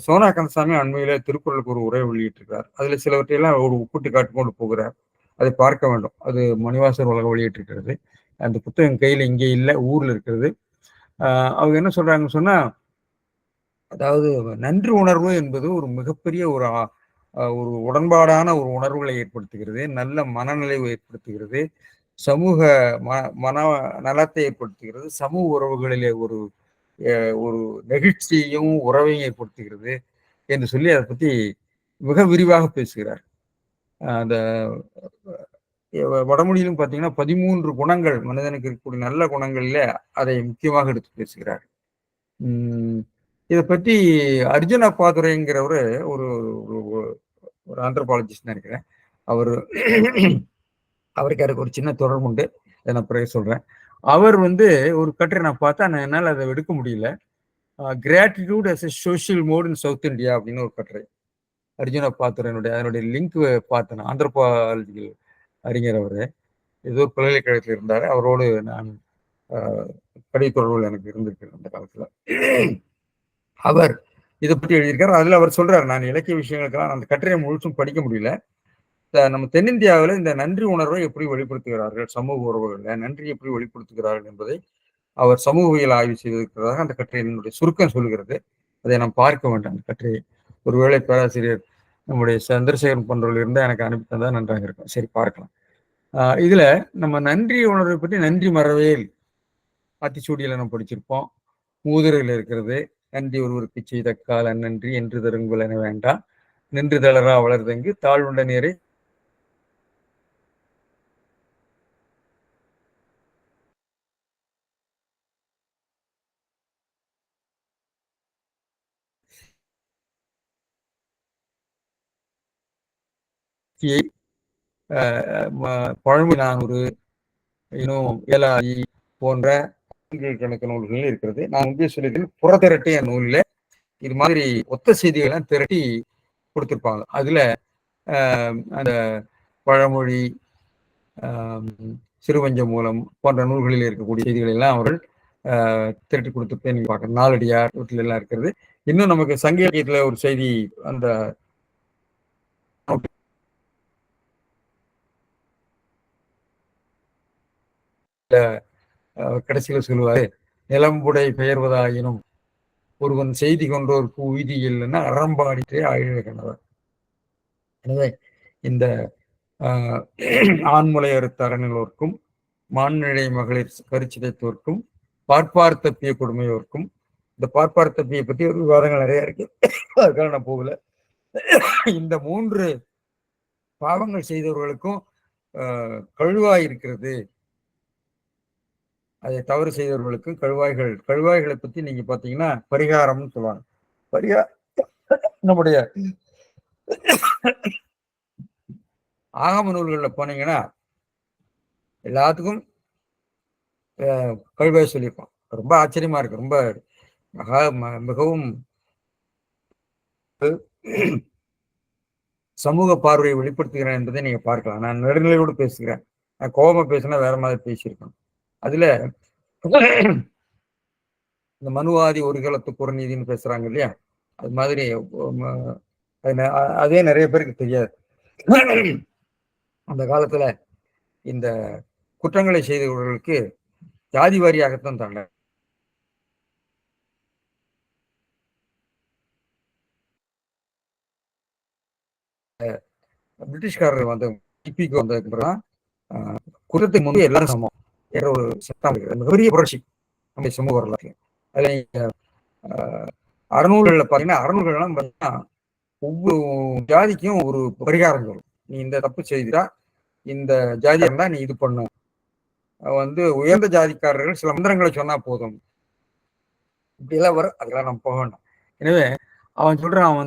சோனா கந்தசாமி அண்மையில திருக்குறளுக்கு ஒரு உரை வெளியிட்டிருக்கிறார். அதுல சிலவற்றையெல்லாம் ஒரு ஒப்பிட்டு காட்டிக்கொண்டு போகிறார். அதை பார்க்க வேண்டும். அது மணிவாசர் உலக வெளியிட்டிருக்கிறது. அந்த புத்தகம் கையில் இங்கே இல்லை, ஊர்ல இருக்கிறது. அவங்க என்ன சொல்றாங்கன்னு சொன்னா, அதாவது நன்றி உணர்வு என்பது ஒரு மிகப்பெரிய ஒரு உடன்பாடான ஒரு உணர்வுகளை ஏற்படுத்துகிறது, நல்ல மனநிலையை ஏற்படுத்துகிறது, சமூக மன நலத்தை ஏற்படுத்துகிறது, சமூக உறவுகளிலே ஒரு நெகிழ்ச்சியையும் உறவையும் ஏற்படுத்துகிறது என்று சொல்லி அதை பத்தி மிக விரிவாக பேசுகிறார். அந்த வடமொழியிலும் பார்த்தீங்கன்னா 13 குணங்கள் மனிதனுக்கு இருக்கக்கூடிய நல்ல குணங்கள்ல அதை முக்கியமாக எடுத்து பேசுகிறார். இதை பற்றி அர்ஜுன் அப்பாதுரைங்கிறவர் ஒரு ஒரு ஆந்த்ரோபாலஜிஸ்ட் நினைக்கிறேன். அவருக்கு எனக்கு ஒரு சின்ன தொடர்பு உண்டு, அதை நான் பிறகு சொல்றேன். அவர் ஒரு கட்டுரை நான் பார்த்தா என்னால் அதை எடுக்க முடியல. Gratitude as a social mode in south India அப்படின்னு ஒரு கட்டுரை. அர்ஜுன் அப்பாதுரையினுடைய அதனுடைய லிங்க் பார்த்தேன். ஆந்த்ரோபாலஜி அறிஞர் அவர் ஏதோ ஒரு பல்கலைக்கழகத்தில் இருந்தார். அவரோடு நான் கடித தொடர்புகள் எனக்கு இருந்திருக்கு அந்த காலத்துல. அவர் இதை பற்றி எழுதியிருக்கார். அதுல அவர் சொல்றாரு, நான் இலக்கிய விஷயங்களுக்கெல்லாம் அந்த கட்டுரையை முழுசும் படிக்க முடியல. நம்ம தென்னிந்தியாவில் இந்த நன்றி உணர்வை எப்படி வெளிப்படுத்துகிறார்கள், சமூக உறவுகள்ல நன்றி எப்படி வெளிப்படுத்துகிறார்கள் என்பதை அவர் சமூகவியல் ஆய்வு செய்திருக்கிறதாக அந்த கட்டுரையினுடைய சுருக்கம் சொல்லுகிறது. அதை நாம் பார்க்க வேண்டாம். அந்த கட்டுரையை ஒருவேளை பேராசிரியர் நம்முடைய சந்திரசேகரன் போன்றவர்கள் இருந்தால் எனக்கு அனுப்பி தந்தா நன்றாக இருக்கும். சரி, பார்க்கலாம். இதுல நம்ம நன்றி உணர்வை பற்றி நன்றி மறவேல் ஆத்திச்சூடியில நம்ம படிச்சிருப்போம். மூதுரையில் இருக்கிறது, நன்றி ஒருவருக்கு செய்த கால நன்றி என்று தருங்குள் என வேண்டாம், நின்று தளரா வளர்தங்கு தாழ்வுண்ட நீரை பழமொழி 400 இன்னும் ஏலாயி போன்ற கணக்கு நூல்கள் இருக்கிறது. நான் முன்பே சொல்லியிருக்கேன், புறத்திரட்டி என் நூலில் இது மாதிரி ஒத்த செய்திகள்லாம் திரட்டி கொடுத்திருப்பாங்க. அதுல அந்த பழமொழி, சிறுவஞ்ச மூலம் போன்ற நூல்களில் இருக்கக்கூடிய செய்திகள் எல்லாம் அவர்கள் திரட்டி கொடுத்துருப்பேன். நீங்க பார்க்க நாலடியார் வீட்டுல எல்லாம் இருக்கிறது. இன்னும் நமக்கு சங்க இலக்கியத்துல ஒரு செய்தி அந்த கடைசியில் சொல்லுவாரு, நிலம்புடை பெயர்வதாயினும் ஒருவன் செய்தி கொண்டோருக்கு உய்தி இல்லைன்னா அறம்பாடிட்டே ஆழ்கணவர். எனவே இந்த ஆண்முலை அறுத்த அறநிலோர்க்கும் மான்நிலை மகளிர் கருச்சிதைத்தோர்க்கும் பார்ப்பார் தப்பிய கொடுமையோர்க்கும், இந்த பார்ப்பார் தப்பியை பற்றி ஒரு விவாதங்கள் நிறைய இருக்கு, அதுக்காக நான் போகல. இந்த 3 பாவங்கள் செய்தவர்களுக்கும் கழுவாய் இருக்கிறது. அதை தவறு செய்தவர்களுக்கும் கழுவாய்களை பத்தி நீங்க பாத்தீங்கன்னா பரிகாரம்னு சொல்லுவாங்க. நம்முடைய ஆகம நூல்களில் போனீங்கன்னா எல்லாத்துக்கும் கழுவாய் சொல்லியிருப்பான். ரொம்ப ஆச்சரியமா இருக்கு. ரொம்ப மிகவும் சமூக பார்வையை வெளிப்படுத்துகிறேன் என்பதை நீங்க பார்க்கலாம். நான் நடுநிலையோடு பேசுகிறேன். நான் கோபமா பேசினா வேற மாதிரி பேசியிருக்கேன். அதுல இந்த மனுவாதி ஒரு காலத்து புறநீதினு பேசுறாங்க இல்லையா, அது மாதிரி அதே நிறைய பேருக்கு தெரியாது. அந்த காலத்துல இந்த குற்றங்களை செய்தவர்களுக்கு ஜாதி வாரியாகத்தான் தண்டனை. பிரிட்டிஷ்காரர் வந்ததுக்கு அப்புறம் குற்றத்துக்கு முன்பு எல்லாரும் சமம் ஒரு சட்டம் மிகப்பெரிய புரட்சி நம்ம சமூக வரலாற்று. அதுல அறநூல்கள்ல பாத்தீங்கன்னா அறநூல்கள்லாம் பார்த்தீங்கன்னா ஒவ்வொரு ஜாதிக்கும் ஒரு பரிகாரம் சொல்லும். நீ இந்த தப்பு செய்தா இந்த ஜாதியா இருந்தா நீ இது பண்ணும். உயர்ந்த ஜாதிக்காரர்கள் சில மந்திரங்களை சொன்னா போதும், இப்படி எல்லாம் வரும். அதெல்லாம் நம்ம போக வேண்டாம். எனவே அவன் சொல்றான்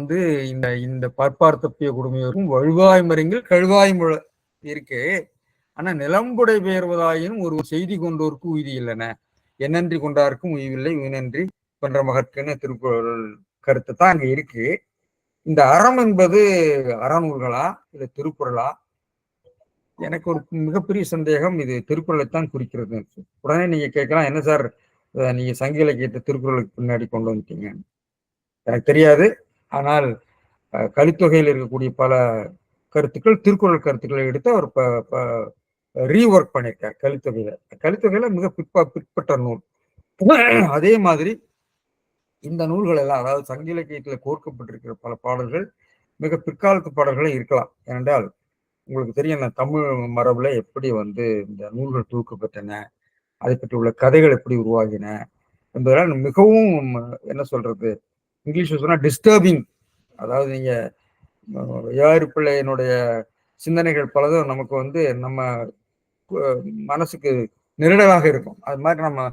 இந்த இந்த பற்பார் தப்பிய கொடுமையோருக்கும் வழுவாய் மருங்கில் கழுவாய் முழ இருக்கு. ஆனா நிலம்புடை பெயர்வதாயினும் ஒரு செய்தி கொண்டோருக்கு உய்தி இல்லைன, என்னன்றி கொண்டாருக்கும் உய்வில்லை உயினன்றி கொன்ற மகற்குன்னு திருக்குறள் கருத்து தான் அங்க இருக்கு. இந்த அறம் என்பது அறநூல்களா இல்ல திருக்குறளா? எனக்கு ஒரு மிகப்பெரிய சந்தேகம், இது திருக்குறளைத்தான் குறிக்கிறது. உடனே நீங்க கேட்கலாம், என்ன சார் நீங்க சங்க இலக்கியத்தை திருக்குறளுக்கு பின்னாடி கொண்டு வந்துட்டீங்க? எனக்கு தெரியாது. ஆனால் கலித்தொகையில் இருக்கக்கூடிய பல கருத்துக்கள் திருக்குறள் கருத்துக்களை எடுத்து அவர் ரீஒர்க் பண்ணியிருக்கார் கலித்தொகையில மிக பிற்பட்ட நூல். அதே மாதிரி இந்த நூல்கள் எல்லாம், அதாவது சங்க இலக்கியத்துல கோர்க்கப்பட்டிருக்கிற பல பாடல்கள் மிக பிற்காலத்து பாடல்களும் இருக்கலாம். ஏனென்றால் உங்களுக்கு தெரியும், தமிழ் மரபுல எப்படி இந்த நூல்கள் தொகுக்கப்பட்டன, அதை பற்றி உள்ள கதைகள் எப்படி உருவாகின என்பதெல்லாம் மிகவும் என்ன சொல்றது, இங்கிலீஷ்ல சொன்னா டிஸ்டர்பிங். அதாவது நீங்க யாரு பிள்ளையினுடைய சிந்தனைகள் பலதும் நமக்கு வந்து நம்ம மனசுக்கு நெருடலாக இருக்கும். அது மாதிரி நம்ம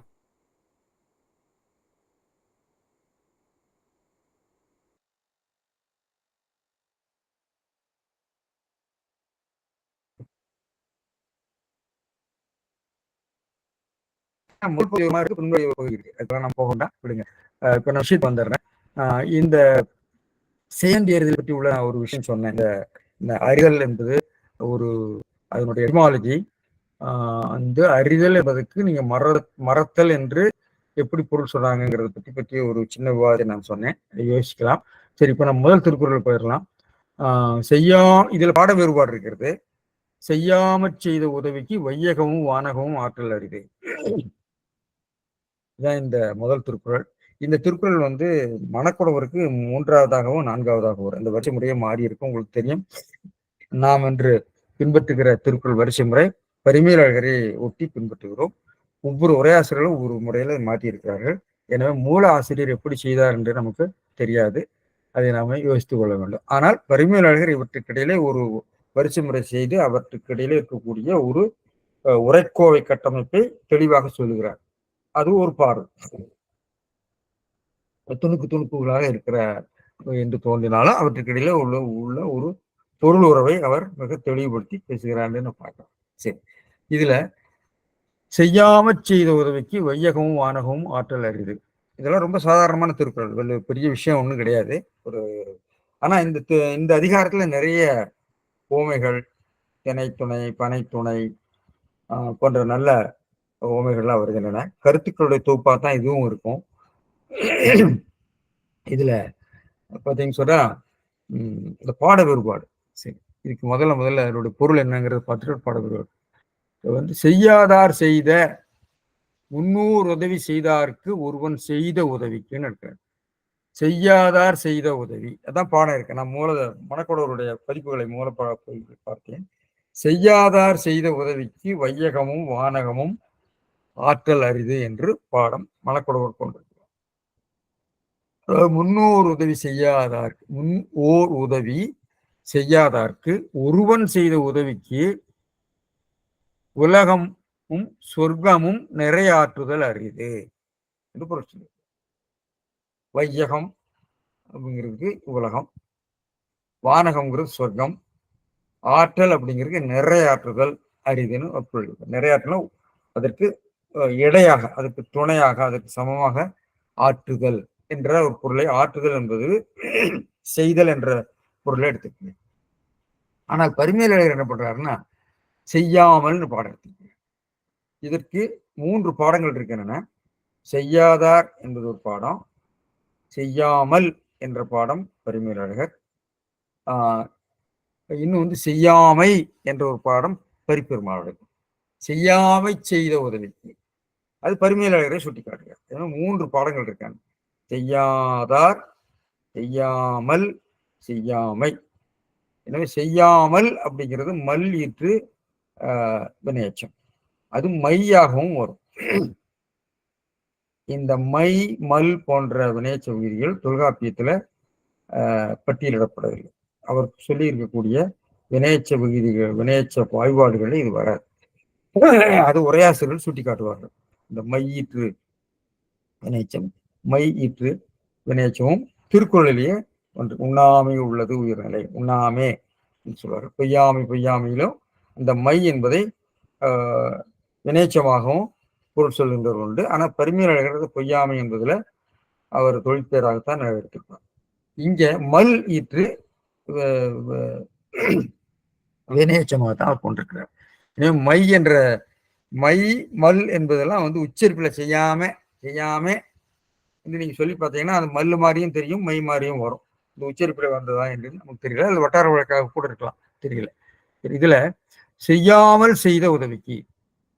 அதெல்லாம் போக வேண்டாம், விடுங்க. இப்ப நான் விஷயத்துக்கு வந்துடுறேன். இந்த செயற்தியறிதல் பற்றி உள்ள ஒரு விஷயம் சொன்னேன். இந்த அறிதல் என்பது ஒரு அதனுடைய எட்டிமாலஜி. அந்த அறிதல் என்பதற்கு நீங்க மறத்தல் என்று எப்படி பொருள் சொல்றாங்கிறத பற்றி ஒரு சின்ன விவாதத்தை நான் சொன்னேன். யோசிக்கலாம். சரி, இப்ப நம்ம முதல் திருக்குறள் போயிடலாம். இதுல பாட வேறுபாடு இருக்கிறது. செய்யாமற் செய்த உதவிக்கு வையகமும் வானகமும் ஆற்றல் அரிது. இதுதான் இந்த முதல் திருக்குறள். இந்த திருக்குறள் வந்து மணக்குடவருக்கு 3வதாகவும் 4வதாகவும் வரும். இந்த வரிசை முறையே மாறி இருக்கும், உங்களுக்கு தெரியும். நாம் என்று பின்பற்றுகிற திருக்குறள் வரிசை முறை பரிமேலழகரை ஒட்டி பின்பற்றுகிறோம். ஒவ்வொரு உரையாசிரியர்களும் ஒவ்வொரு முறையில மாற்றியிருக்கிறார்கள். எனவே மூல ஆசிரியர் எப்படி செய்தார் என்று நமக்கு தெரியாது. அதை நாம யோசித்துக் கொள்ள வேண்டும். ஆனால் பரிமேலழகர் இவற்றுக்கிடையிலே ஒரு வரிசை முறை செய்து அவற்றுக்கிடையிலே இருக்கக்கூடிய ஒரு உரைக்கோவை கட்டமைப்பை தெளிவாக சொல்லுகிறார். அது ஒரு பார்வை. துணுக்குகளாக இருக்கிற என்று தோன்றினாலும் அவற்றுக்கிடையில உள்ள ஒரு பொருள் உறவை அவர் மிக தெளிவுபடுத்தி பேசுகிறார்னு பார்க்கலாம். சரி, இதுல செய்யாமற் செய்த உதவிக்கு வையகமும் வானகமும் ஆற்றல் அரிது. இதெல்லாம் ரொம்ப சாதாரணமான திருக்குறள், பெரிய விஷயம் ஒன்றும் கிடையாது. ஆனா இந்த அதிகாரத்துல நிறைய ஓமைகள், திணைத்துணை, பனைத்துணை போன்ற நல்ல ஓமைகள்லாம் வருகின்றன. கருத்துக்களுடைய தொகுப்பா தான் இதுவும் இருக்கும். இதுல பார்த்தீங்கன்னு சொன்னா இந்த பாட வேறுபாடு. சரி, இதுக்கு முதல்ல அதனுடைய பொருள் என்னங்கிறத பார்த்துட்டு பாட வேறுபாடு வந்து செய்யாதார் செய்த முன்னூறு உதவி செய்தார்க்கு ஒருவன் செய்த உதவிக்குன்னு இருக்கிறார். செய்யாதார் செய்த உதவி, அதான் பாடம் இருக்கு. நான் மணக்கோடவருடைய பதிப்புகளை பார்த்தேன். செய்யாதார் செய்த உதவிக்கு வையகமும் வானகமும் ஆற்றல் அரிது என்று பாடம் மணக்கோடவர் கொண்டிருக்கிறார். முன்னோர் உதவி செய்யாதார்க்கு, ஓர் உதவி செய்யாதார்க்கு ஒருவன் செய்த உதவிக்கு உலகமும் சொர்க்கமும் நிறையாற்றுதல் அரிது என்று பொருள். வையகம் அப்படிங்கிறதுக்கு உலகம், வானகம்ங்கிறது சொர்க்கம், ஆற்றல் அப்படிங்கிறது நிறையாற்றுதல் அரிதுன்னு பொருள். நிறையாற்றல் அதற்கு இடையாக, அதற்கு துணையாக, அதற்கு சமமாக ஆற்றுதல் என்ற ஒரு பொருளை, ஆற்றுதல் என்பது செய்தல் என்ற பொருளை எடுத்துக்கணும். ஆனால் பரிமேலழகர் என்ன பண்றாருன்னா செய்யாமல் பாடம் எடுத்துக்கணும். இதற்கு 3 பாடங்கள் இருக்கின்றன. செய்யாதார் என்பது ஒரு பாடம், செய்யாமல் என்ற பாடம் பரிமேலழகர், இன்னும் வந்து செய்யாமை என்ற ஒரு பாடம் பரிப்பெருமாள். செய்யாமை செய்த உதவிக்கு அது பரிமேலழகரை சுட்டி காட்டுகிறார். 3 பாடங்கள் இருக்காங்க. செய்யாதார், செய்யாமல், செய்யாமை. எனவே செய்யாமல் அப்படிங்கிறது மல் ஈற்று வினையச்சம், அது மையாகவும் வரும். இந்த மை, மல் போன்ற வினையச்ச உயிரிகள் தொல்காப்பியத்துல பட்டியலிடப்படவில்லை. அவர் சொல்லி இருக்கக்கூடிய வினையச்ச விகுதிகள், வினையச்ச வாய்பாடுகள் இது வராது. அது உரையாசிரியர்கள் சுட்டி காட்டுவார்கள். இந்த மையீற்று வினைச்சம், மை ஈற்று வினைச்சமும் திருக்குறளிலேயே ஒன்று. உண்ணாமை உள்ளது உயிர்நிலை, உண்ணாமே சொல்வார்கள். பொய்யாமையிலும் அந்த மை என்பதை வினைச்சமாகவும் பொருள் சொல்கின்றவர் உண்டு. ஆனால் பரிமேலழகர் பொய்யாமை என்பதுல அவர் தொழிற்பேராகத்தான் எடுத்துக்கிறார். இங்க மல் ஈற்று வினைச்சமாக தான் அவர் கொண்டிருக்கிறார். எனவே மை என்ற மை, மல் என்பதெல்லாம் வந்து உச்சரிப்பில் செய்யாம நீங்க சொல்லி பார்த்தீங்கன்னா அது மல்லு மாதிரியும் தெரியும், மை மாதிரியும் வரும். இந்த உச்சரிப்பில் வந்ததா என்று நமக்கு தெரியல, அது வட்டார வழக்காக கூட இருக்கலாம், தெரியல. இதுல செய்யாமல் செய்த உதவிக்கு,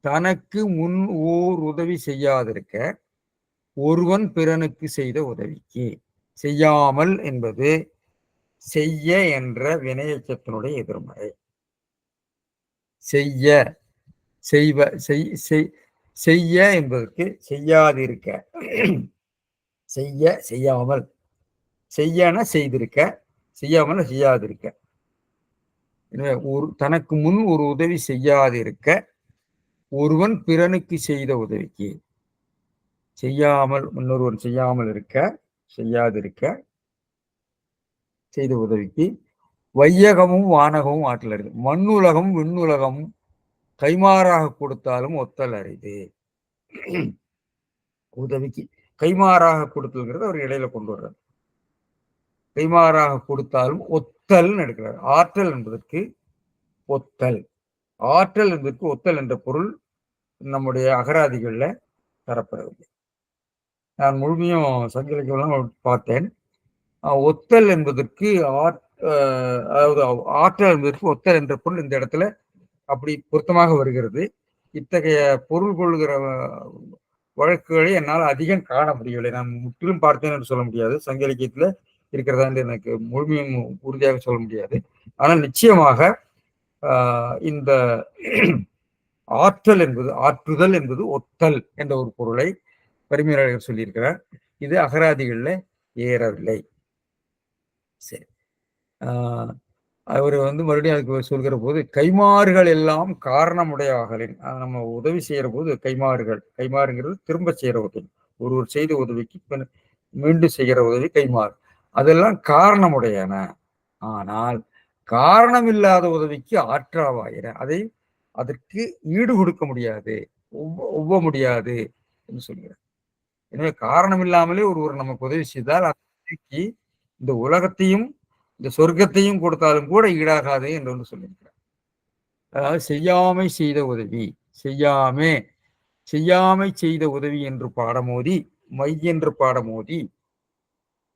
தனக்கு முன் ஓர் உதவி செய்யாதிருக்க ஒருவன் பிறனுக்கு செய்த உதவிக்கு. செய்யாமல் என்பது செய்ய என்ற வினையச்சத்தினுடைய எதிர்மறை. செய்ய என்பதற்கு செய்யாதிருக்க, செய்யாமல், செய்யன செய்திருக்க, செய்யாமல் செய்யாதிருக்க. எனவே தனக்கு முன் ஒரு உதவி செய்யாதிருக்க, ஒருவன் பிறனுக்கு செய்த உதவிக்கு. செய்யாமல் இன்னொருவன் செய்யாமல் இருக்க, செய்யாதிருக்க செய்த உதவிக்கு வையகமும் வானகமும் ஆற்றல் அரிது. மண்ணுலகம் விண்ணுலகமும் கைமாறாக கொடுத்தாலும் ஒத்தல் அரிது. உதவிக்கு கைமாறாக கொடுத்தல்ங்கிறது அவர் இடையில கொண்டு வர்றார். கைமாறாக கொடுத்தாலும் ஒத்தல் எடுக்கிறார். ஆற்றல் என்பதற்கு ஒத்தல், ஆற்றல் என்பதற்கு ஒத்தல் என்ற பொருள் நம்முடைய அகராதிகள்ல தரப்படவில்லை. நான் முழுமையும் சங்க இலக்கியம் பார்த்தேன். ஒத்தல் என்பதற்கு அதாவது ஆற்றல் என்பதற்கு ஒத்தல் என்ற பொருள் இந்த இடத்துல அப்படி பொருத்தமாக வருகிறது. இத்தகைய பொருள் கொள்கிற வழக்குகளை என்னால் அதிகம் காண முடியவில்லை. நான் முற்றிலும் பார்த்தேன் என்று சொல்ல முடியாது. சங்க இலக்கியத்துல இருக்கிறதா என்று எனக்கு முழுமையும் உறுதியாக சொல்ல முடியாது. ஆனால் நிச்சயமாக இந்த ஆற்றல் என்பது, ஆற்றுதல் என்பது ஒத்தல் என்ற ஒரு பொருளை பரிமையாளர் சொல்லியிருக்கிறார். இது அகராதிகள்ல ஏறவில்லை. சரி, அவர் மறுபடியும் அதுக்கு சொல்கிற போது கைமாறுகள் எல்லாம் காரணமுடையாகலின், நம்ம உதவி செய்யற போது கைமாறுங்கிறது திரும்ப செய்யற உதவி. ஒருவர் செய்த உதவிக்கு மீண்டும் செய்கிற உதவி கைமாறு. அதெல்லாம் காரணமுடையன. ஆனால் காரணம் இல்லாத உதவிக்கு ஆற்றாவாயிர, அதற்கு ஈடு கொடுக்க முடியாது, ஒவ்வ முடியாது என்று சொல்கிறார். எனவே காரணம் இல்லாமலே ஒருவர் நமக்கு உதவி செய்தால் அதற்கு இந்த உலகத்தையும் இந்த சொர்க்கத்தையும் கொடுத்தாலும் கூட ஈடாகாது என்று ஒன்று சொல்லியிருக்கிறார். அதாவது செய்யாமை செய்த உதவி, செய்யாமை செய்த உதவி என்று பாடமோதி, மை என்று பாடமோதி,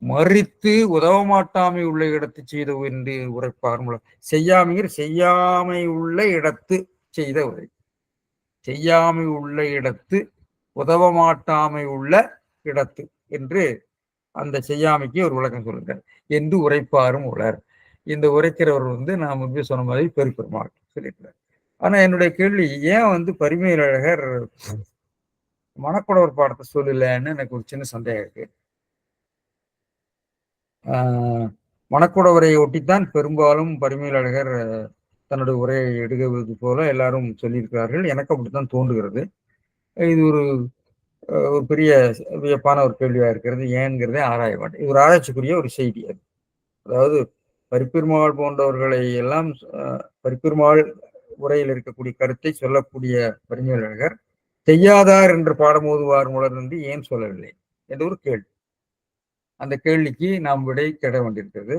மறித்து உதவமாட்டாமை உள்ள இடத்து செய்த என்று உரைப்பார். செய்யாமைங்கிற செய்யாமை உள்ள இடத்து செய்த உதவி, செய்யாமை உள்ள இடத்து உதவமாட்டாமை உள்ள இடத்து என்று அந்த செய்யாமைக்கு ஒரு விளக்கம் சொல்லுகிறார் என்று உரைப்பாரும் உலர். இந்த உரைக்கிறவர் நான் முன்பே சொன்ன மாதிரி பெருப்பெருமாள் சொல்லியிருக்கிறார். ஆனா என்னுடைய கேள்வி, ஏன் பரிமையழகர் மணக்குடவர் பாடத்தை சொல்லலன்னு எனக்கு ஒரு சின்ன சந்தேகம் இருக்கு. மணக்குடவரை ஒட்டித்தான் பெரும்பாலும் பரிமையழகர் தன்னுடைய உரையை எடுக்குவது போல எல்லாரும் சொல்லியிருக்கிறார்கள். எனக்கு அப்படித்தான் தோன்றுகிறது. இது ஒரு பெரிய வியப்பான ஒரு கேள்வியா இருக்கிறது. ஏன்கிறதே ஆராய மாட்டேன். இது ஒரு ஆராய்ச்சிக்குரிய ஒரு செய்தி. அது அதாவது பரிப்பெருமாள் போன்றவர்களை எல்லாம் பரிப்பெருமாள் உரையில் இருக்கக்கூடிய கருத்தை சொல்லக்கூடிய பரிமையாளர் செய்யாதார் என்று பாடமோதுவார் முலர் என்று ஏன் சொல்லவில்லை என்ற ஒரு கேள்வி. அந்த கேள்விக்கு நாம் விடை தேட வேண்டியிருக்கிறது.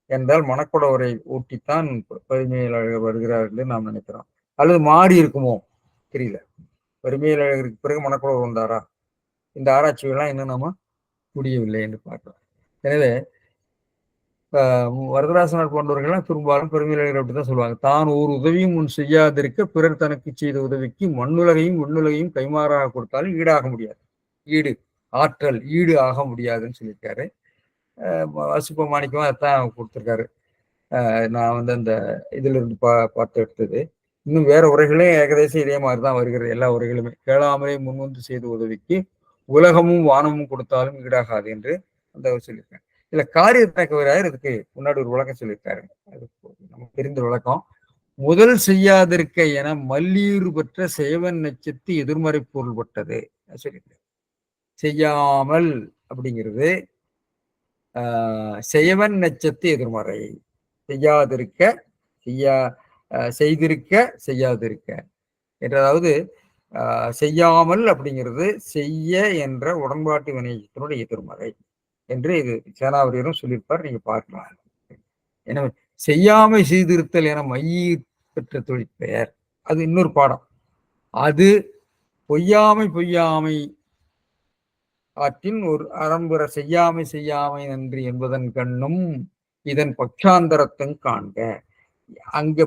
என்றால் மணக்குடவரை ஊட்டித்தான் பரிமையாளர் வருகிறார் என்று நாம் நினைக்கிறோம். அல்லது மாறி இருக்குமோ தெரியல. பரிமையாளருக்கு பிறகு மணக்குடவர் வந்தாரா? இந்த ஆராய்ச்சிகள்லாம் இன்னும் நாம முடியவில்லை என்று பார்க்கலாம். எனவே வரதராசனார் போன்றவர்கள்லாம் பெரும்பாலும் பெருமையாளர்கள் அப்படித்தான் சொல்லுவாங்க. தான் ஒரு உதவியும் முன் செய்யாதிருக்க பிறர் தனக்கு செய்த உதவிக்கு மண்ணுலகையும் விண்ணுலகையும் கைமாறாக கொடுத்தாலும் ஈடாக முடியாது. ஆற்றல் ஈடு ஆக முடியாதுன்னு சொல்லியிருக்காரு. வாசிப்ப மாணிக்கம் அதான் கொடுத்துருக்காரு. நான் அந்த இதுல இருந்து பார்த்து எடுத்தது. இன்னும் வேற உரைகளே ஏகதேசம் இதே மாதிரிதான் வருகிறது. எல்லா உரைகளுமே கேளாமலே முன்வந்து செய்த உதவிக்கு உலகமும் வானமும் கொடுத்தாலும் ஈடாகாது என்று அந்த சொல்லியிருக்காங்க. இதுல காரியத்தக்கவராயர் இதுக்கு முன்னாடி ஒரு விளக்கம் சொல்லியிருக்காரு. அது நமக்கு தெரிந்த விளக்கம். முதல் செய்யாதிருக்க என மல்லீறு பெற்ற செய்வன் நச்சத்து எதிர்மறை பொருள்பட்டது சொல்லியிருக்காரு. செய்யாமல் அப்படிங்கிறது செய்வன் நச்சத்து எதிர்மறை. செய்யாதிருக்க செய்திருக்க செய்யாதிருக்க என்றதாவது செய்யாமல் அப்படிங்கிறது செய்ய என்ற உடன்பாட்டு வினையத்தினுடைய எதிர்மறை என்று இது சேனாவரியரும் சொல்லியிருப்பார். நீங்க பார்க்கலாம். எனவே செய்யாமை செய்திருத்தல் என மையீர் பெற்ற தொழிற்பெயர் அது இன்னொரு பாடம். அது பொய்யாமை ஆற்றின் ஒரு அறம்புற செய்யாமை நன்றி என்பதன் கண்ணும் இதன் பட்சாந்தரத்தும் காண்க. அங்க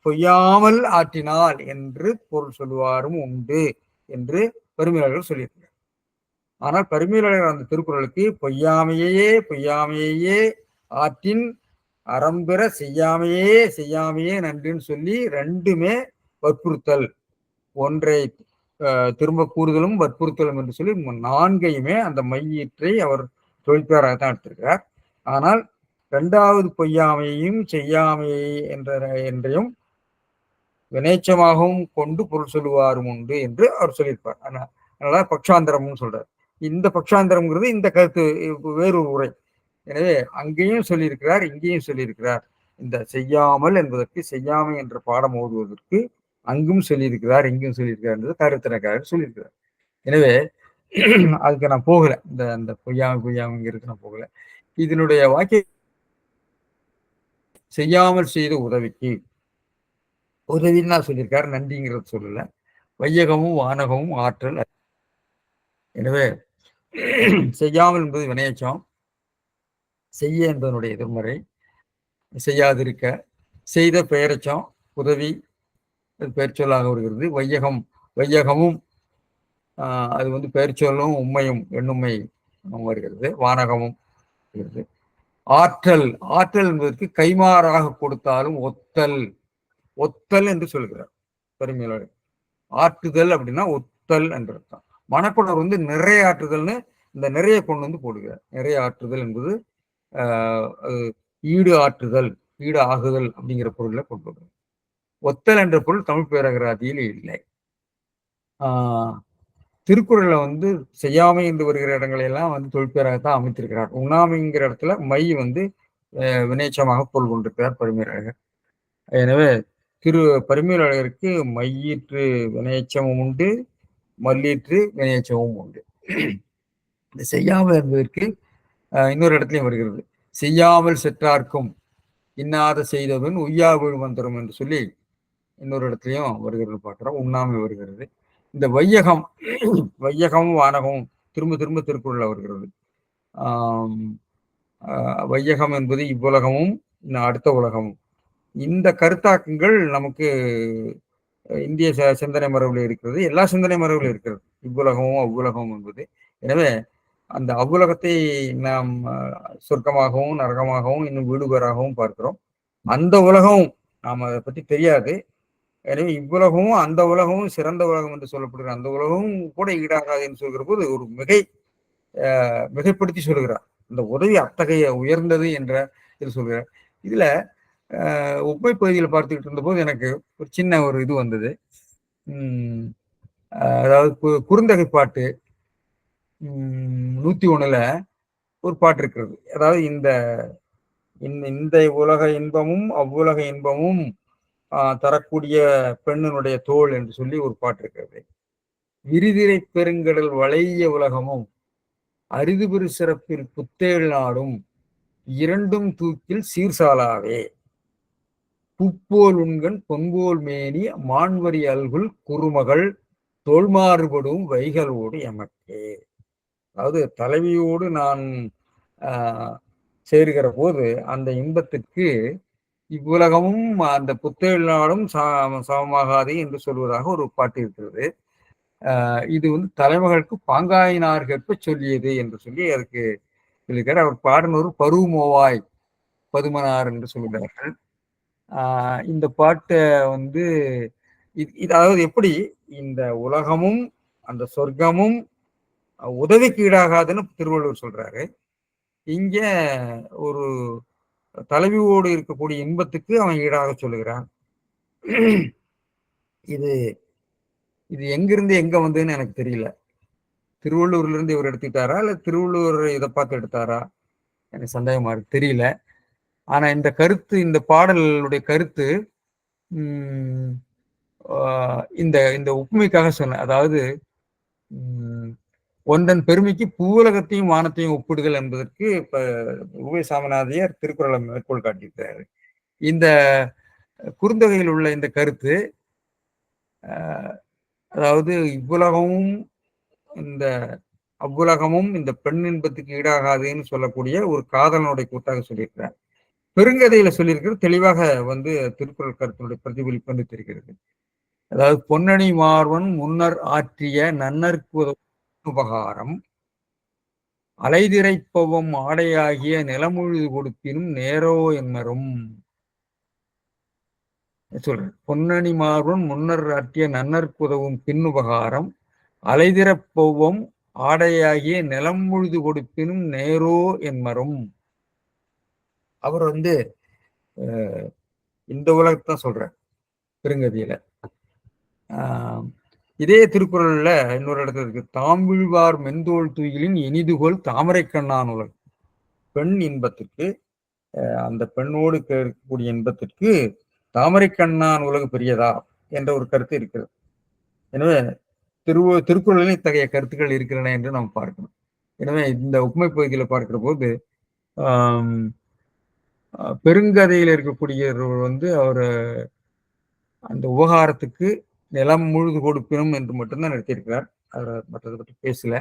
பொய்யாமல் ஆற்றினால் என்று பொருள் சொல்லுவாரும் உண்டு என்று பெருமையாளர்கள் சொல்லியிருக்கிறார். ஆனால் பெருமையாளர்கள் அந்த திருக்குறளுக்கு பொய்யாமையே ஆற்றின் அறம்பெற செய்யாமையே நன்றின்னு சொல்லி ரெண்டுமே வற்புறுத்தல், ஒன்றை திரும்ப கூறுதலும் வற்புறுத்தலும் என்று சொல்லி 4கையுமே அந்த மையீற்றை அவர் தொழிற்பாராகத்தான் எடுத்திருக்கிறார். ஆனால் இரண்டாவது பொய்யாமையையும் செய்யாமையை என்றையும் வினைச்சமாகவும் கொண்டு பொருள் சொல்லுவாரும் உண்டு என்று அவர் சொல்லியிருப்பார். அதனால பக்ஷாந்தரம்னு சொல்றார். இந்த பக்ஷாந்தரம்ங்கிறது இந்த கருத்து வேறொரு உரை. எனவே அங்கேயும் சொல்லியிருக்கிறார், இங்கேயும் சொல்லியிருக்கிறார். இந்த செய்யாமல் என்பதற்கு செய்யாமை என்ற பாடம் ஓதுவதற்கு அங்கும் சொல்லியிருக்கிறார், இங்கும் சொல்லியிருக்கிறார் என்பது கருத்தினக்காக சொல்லியிருக்கிறார். எனவே அதுக்கு நான் போகல, இந்த பொய்யாமைங்கிறதுக்கு நான் போகல. இதனுடைய வாக்கிய செய்யாமல் செய்த உதவிக்கு உதவின்னு நான் சொல்லியிருக்காரு, நன்றிங்கிறது சொல்லல. வையகமும் வானகமும் ஆற்றல். எனவே செய்யாமல் என்பது வினையச்சம், செய்ய என்பதனுடைய எதிர்மறை, செய்யாதிருக்க. செய்த பெயரச்சம், உதவி, பெயர் சொல்லாக வருகிறது. வையகமும் அது பெயர் சொல்லும், உண்மையும் எண்ணுமை வருகிறது. வானகமும் வருகிறது. ஆற்றல் என்பதற்கு கைமாறாக கொடுத்தாலும் ஒத்தல் என்று சொல்கிறார் பெருமையோடு. ஆற்றுதல் அப்படின்னா ஒத்தல் என்று அர்த்தம். மணக்குடர் நிறைய ஆற்றுதல்னு இந்த நிறைய கொண்டு போடுகிறார். நிறைய ஆற்றுதல் என்பது ஈடு ஆற்றுதல், ஈடு ஆகுதல் அப்படிங்கிற பொருள்ல கொண்டு வருகிறார். ஒத்தல் என்ற பொருள் தமிழ் பேரகராதியில் இல்லை. திருக்குறள்ல செய்யாமை என்று வருகிற இடங்களை எல்லாம் தொல்பேராகத்தான் அமைத்திருக்கிறார். உண்ணாமைங்கிற இடத்துல மை வினைச்சமாக பொருள் கொண்டிருக்கிறார் பரிமேலழகர். எனவே பரிமேலழகருக்கு மையீற்று வினையச்சமும் உண்டு, மல்லீற்று வினையச்சமும் உண்டு. இந்த செய்யாமல் என்பதற்கு இன்னொரு இடத்துலையும் வருகிறது. செய்யாமல் செற்றார்க்கும் இன்னாத செய்தவன் உய்யா விழுமந்தரும் என்று சொல்லி இன்னொரு இடத்துலையும் வருகிறது பார்க்கிறோம். உண்ணாமை வருகிறது. இந்த வையகமும் வானகமும் திரும்ப திரும்ப திருக்குறள் வருகிறது. வையகம் என்பது இவ்வுலகமும் அடுத்த உலகமும். இந்த கருத்தாக்கங்கள் நமக்கு இந்திய சிந்தனை மரபில் இருக்கிறது, எல்லா சிந்தனை மரபிலும் இருக்கிறது, இவ்வுலகமும் அவ்வுலகமும் என்பது. எனவே அந்த அவ்வுலகத்தை நாம் சொர்க்கமாகவும் நரகமாகவும் இன்னும் வீடுபேறாகவும் பார்க்கிறோம். அந்த உலகம் நாம் அதை பற்றி தெரியாது. எனவே இவ்வுலகமும் அந்த உலகமும் சிறந்த உலகம் என்று சொல்லப்படுகிற அந்த உலகமும் கூட ஈடாகாது என்று சொல்கிற போது ஒரு மிகைப்படுத்தி சொல்கிறார். இந்த உதவி அத்தகைய உயர்ந்தது என்ற இது சொல்கிறார். இதுல ஒப்பை பகுதியில் பார்த்துக்கிட்டு இருந்தபோது எனக்கு ஒரு சின்ன ஒரு இது வந்தது. அதாவது குறுந்தகை பாட்டு 101 ஒரு பாட்டு இருக்கிறது. அதாவது இந்த உலக இன்பமும் அவ்வுலக இன்பமும் தரக்கூடிய பெண்ணினுடைய தோள் என்று சொல்லி ஒரு பாட்டு இருக்கிறது. விரிதிரை பெருங்கடல் வளைய உலகமும் அரிது பெரு சிறப்பில் புத்தேள் நாடும் இரண்டும் தூக்கில் சீர்சாலாவே புப்போல் உண்கண் பொன்போல் மேனி மான்வரி அல்குல் குறுமகள் தோல்மாறுபடும் வைகளோடு எமக்கே. அதாவது தலைவியோடு நான் சேருகிற போது அந்த இன்பத்திற்கு இவ்வுலகமும் அந்த புத்தேள் நாடும் சமமாகாது என்று சொல்வதாக ஒரு பாட்டு இருக்கிறது. இது தலைமகளுக்கு பாங்காயினார்கற்ப சொல்லியது என்று சொல்லி அதுக்கு சொல்லியிருக்காரு. அவர் பாடினோர் பருவமோவாய் பதுமனார் என்று சொல்லுகிறார்கள். இந்த பாட்டை அதாவது எப்படி இந்த உலகமும் அந்த சொர்க்கமும் உதவிக்கு ஈடாகாதுன்னு திருவள்ளுவர் சொல்றாரு. இங்க ஒரு தலைவியோடு இருக்கக்கூடிய இன்பத்துக்கு அவன் ஈடாக சொல்லுகிறான். இது எங்கிருந்து எங்க வந்ததுன்னு எனக்கு தெரியல. திருவள்ளூர்ல இருந்து இவர் எடுத்துக்கிட்டாரா இல்ல திருவள்ளுவர் இதை பார்த்து எடுத்தாரா எனக்கு சந்தேகமா இருக்கு, தெரியல. ஆனா இந்த கருத்து, இந்த பாடலுடைய கருத்து இந்த ஒப்புமைக்காக சொன்ன, அதாவது ஒன்றன் பெருமைக்கு பூவுலகத்தையும் வானத்தையும் ஒப்பிடுதல் என்பதற்கு இப்ப உபய சாமிநாதையர் திருக்குறளை மேற்கோள் காட்டியிருக்கிறாரு. இந்த குறுந்தொகையில் உள்ள இந்த கருத்து அதாவது இவ்வுலகமும் இந்த அவ்வுலகமும் இந்த பெண் இன்பத்துக்கு ஈடாகாதுன்னு சொல்லக்கூடிய ஒரு காதலனுடைய கூட்டாக சொல்லியிருக்கிறார். பெருங்கதையில சொல்லியிருக்கிறது தெளிவாக திருக்குறள் கருத்தினுடைய பிரதிபலிப்பு தெரிகிறது. அதாவது பொன்னணி மார்வன் முன்னர் ஆற்றிய நன்னற்கு உபகாரம் அலைதிரைப்பவம் ஆடையாகிய நிலமுழுது கொடுப்பினும் நேரோ என்னரும் சொல்றேன். பொன்னணி மார்வன் முன்னர் ஆற்றிய நன்னற்கு உதவும் பின்னுபகாரம் அலைதிரப்போவம் ஆடையாகிய நிலம் முழுது கொடுப்பினும் நேரோ என்மரும். அவர் வந்து இந்த உலகத்தான் சொல்றார் பெருங்கதியில. இதே திருக்குறள்ல இன்னொரு இடத்துல இருக்கு, தாம்பிழ்வார் மென்தோல் தூயிலின் இனிதுகோல் தாமரை கண்ணான் உலகம். பெண் இன்பத்திற்கு, அந்த பெண்ணோடு இருக்கக்கூடிய இன்பத்திற்கு தாமரை கண்ணான் உலகு பெரியதா என்ற ஒரு கருத்து இருக்கிறது. எனவே திருக்குறளில் இத்தகைய கருத்துக்கள் இருக்கின்றன என்று நாம் பார்க்கணும். எனவே இந்த உப்புமை பகுதியில பார்க்கிற போது பெருங்கதையில் இருக்கக்கூடியவர் வந்து அவர் அந்த உபகாரத்துக்கு நிலம் முழுது கொடுக்கணும் என்று மட்டும்தான் நிறுத்தியிருக்கிறார். அவர் மற்றதை பற்றி பேசல.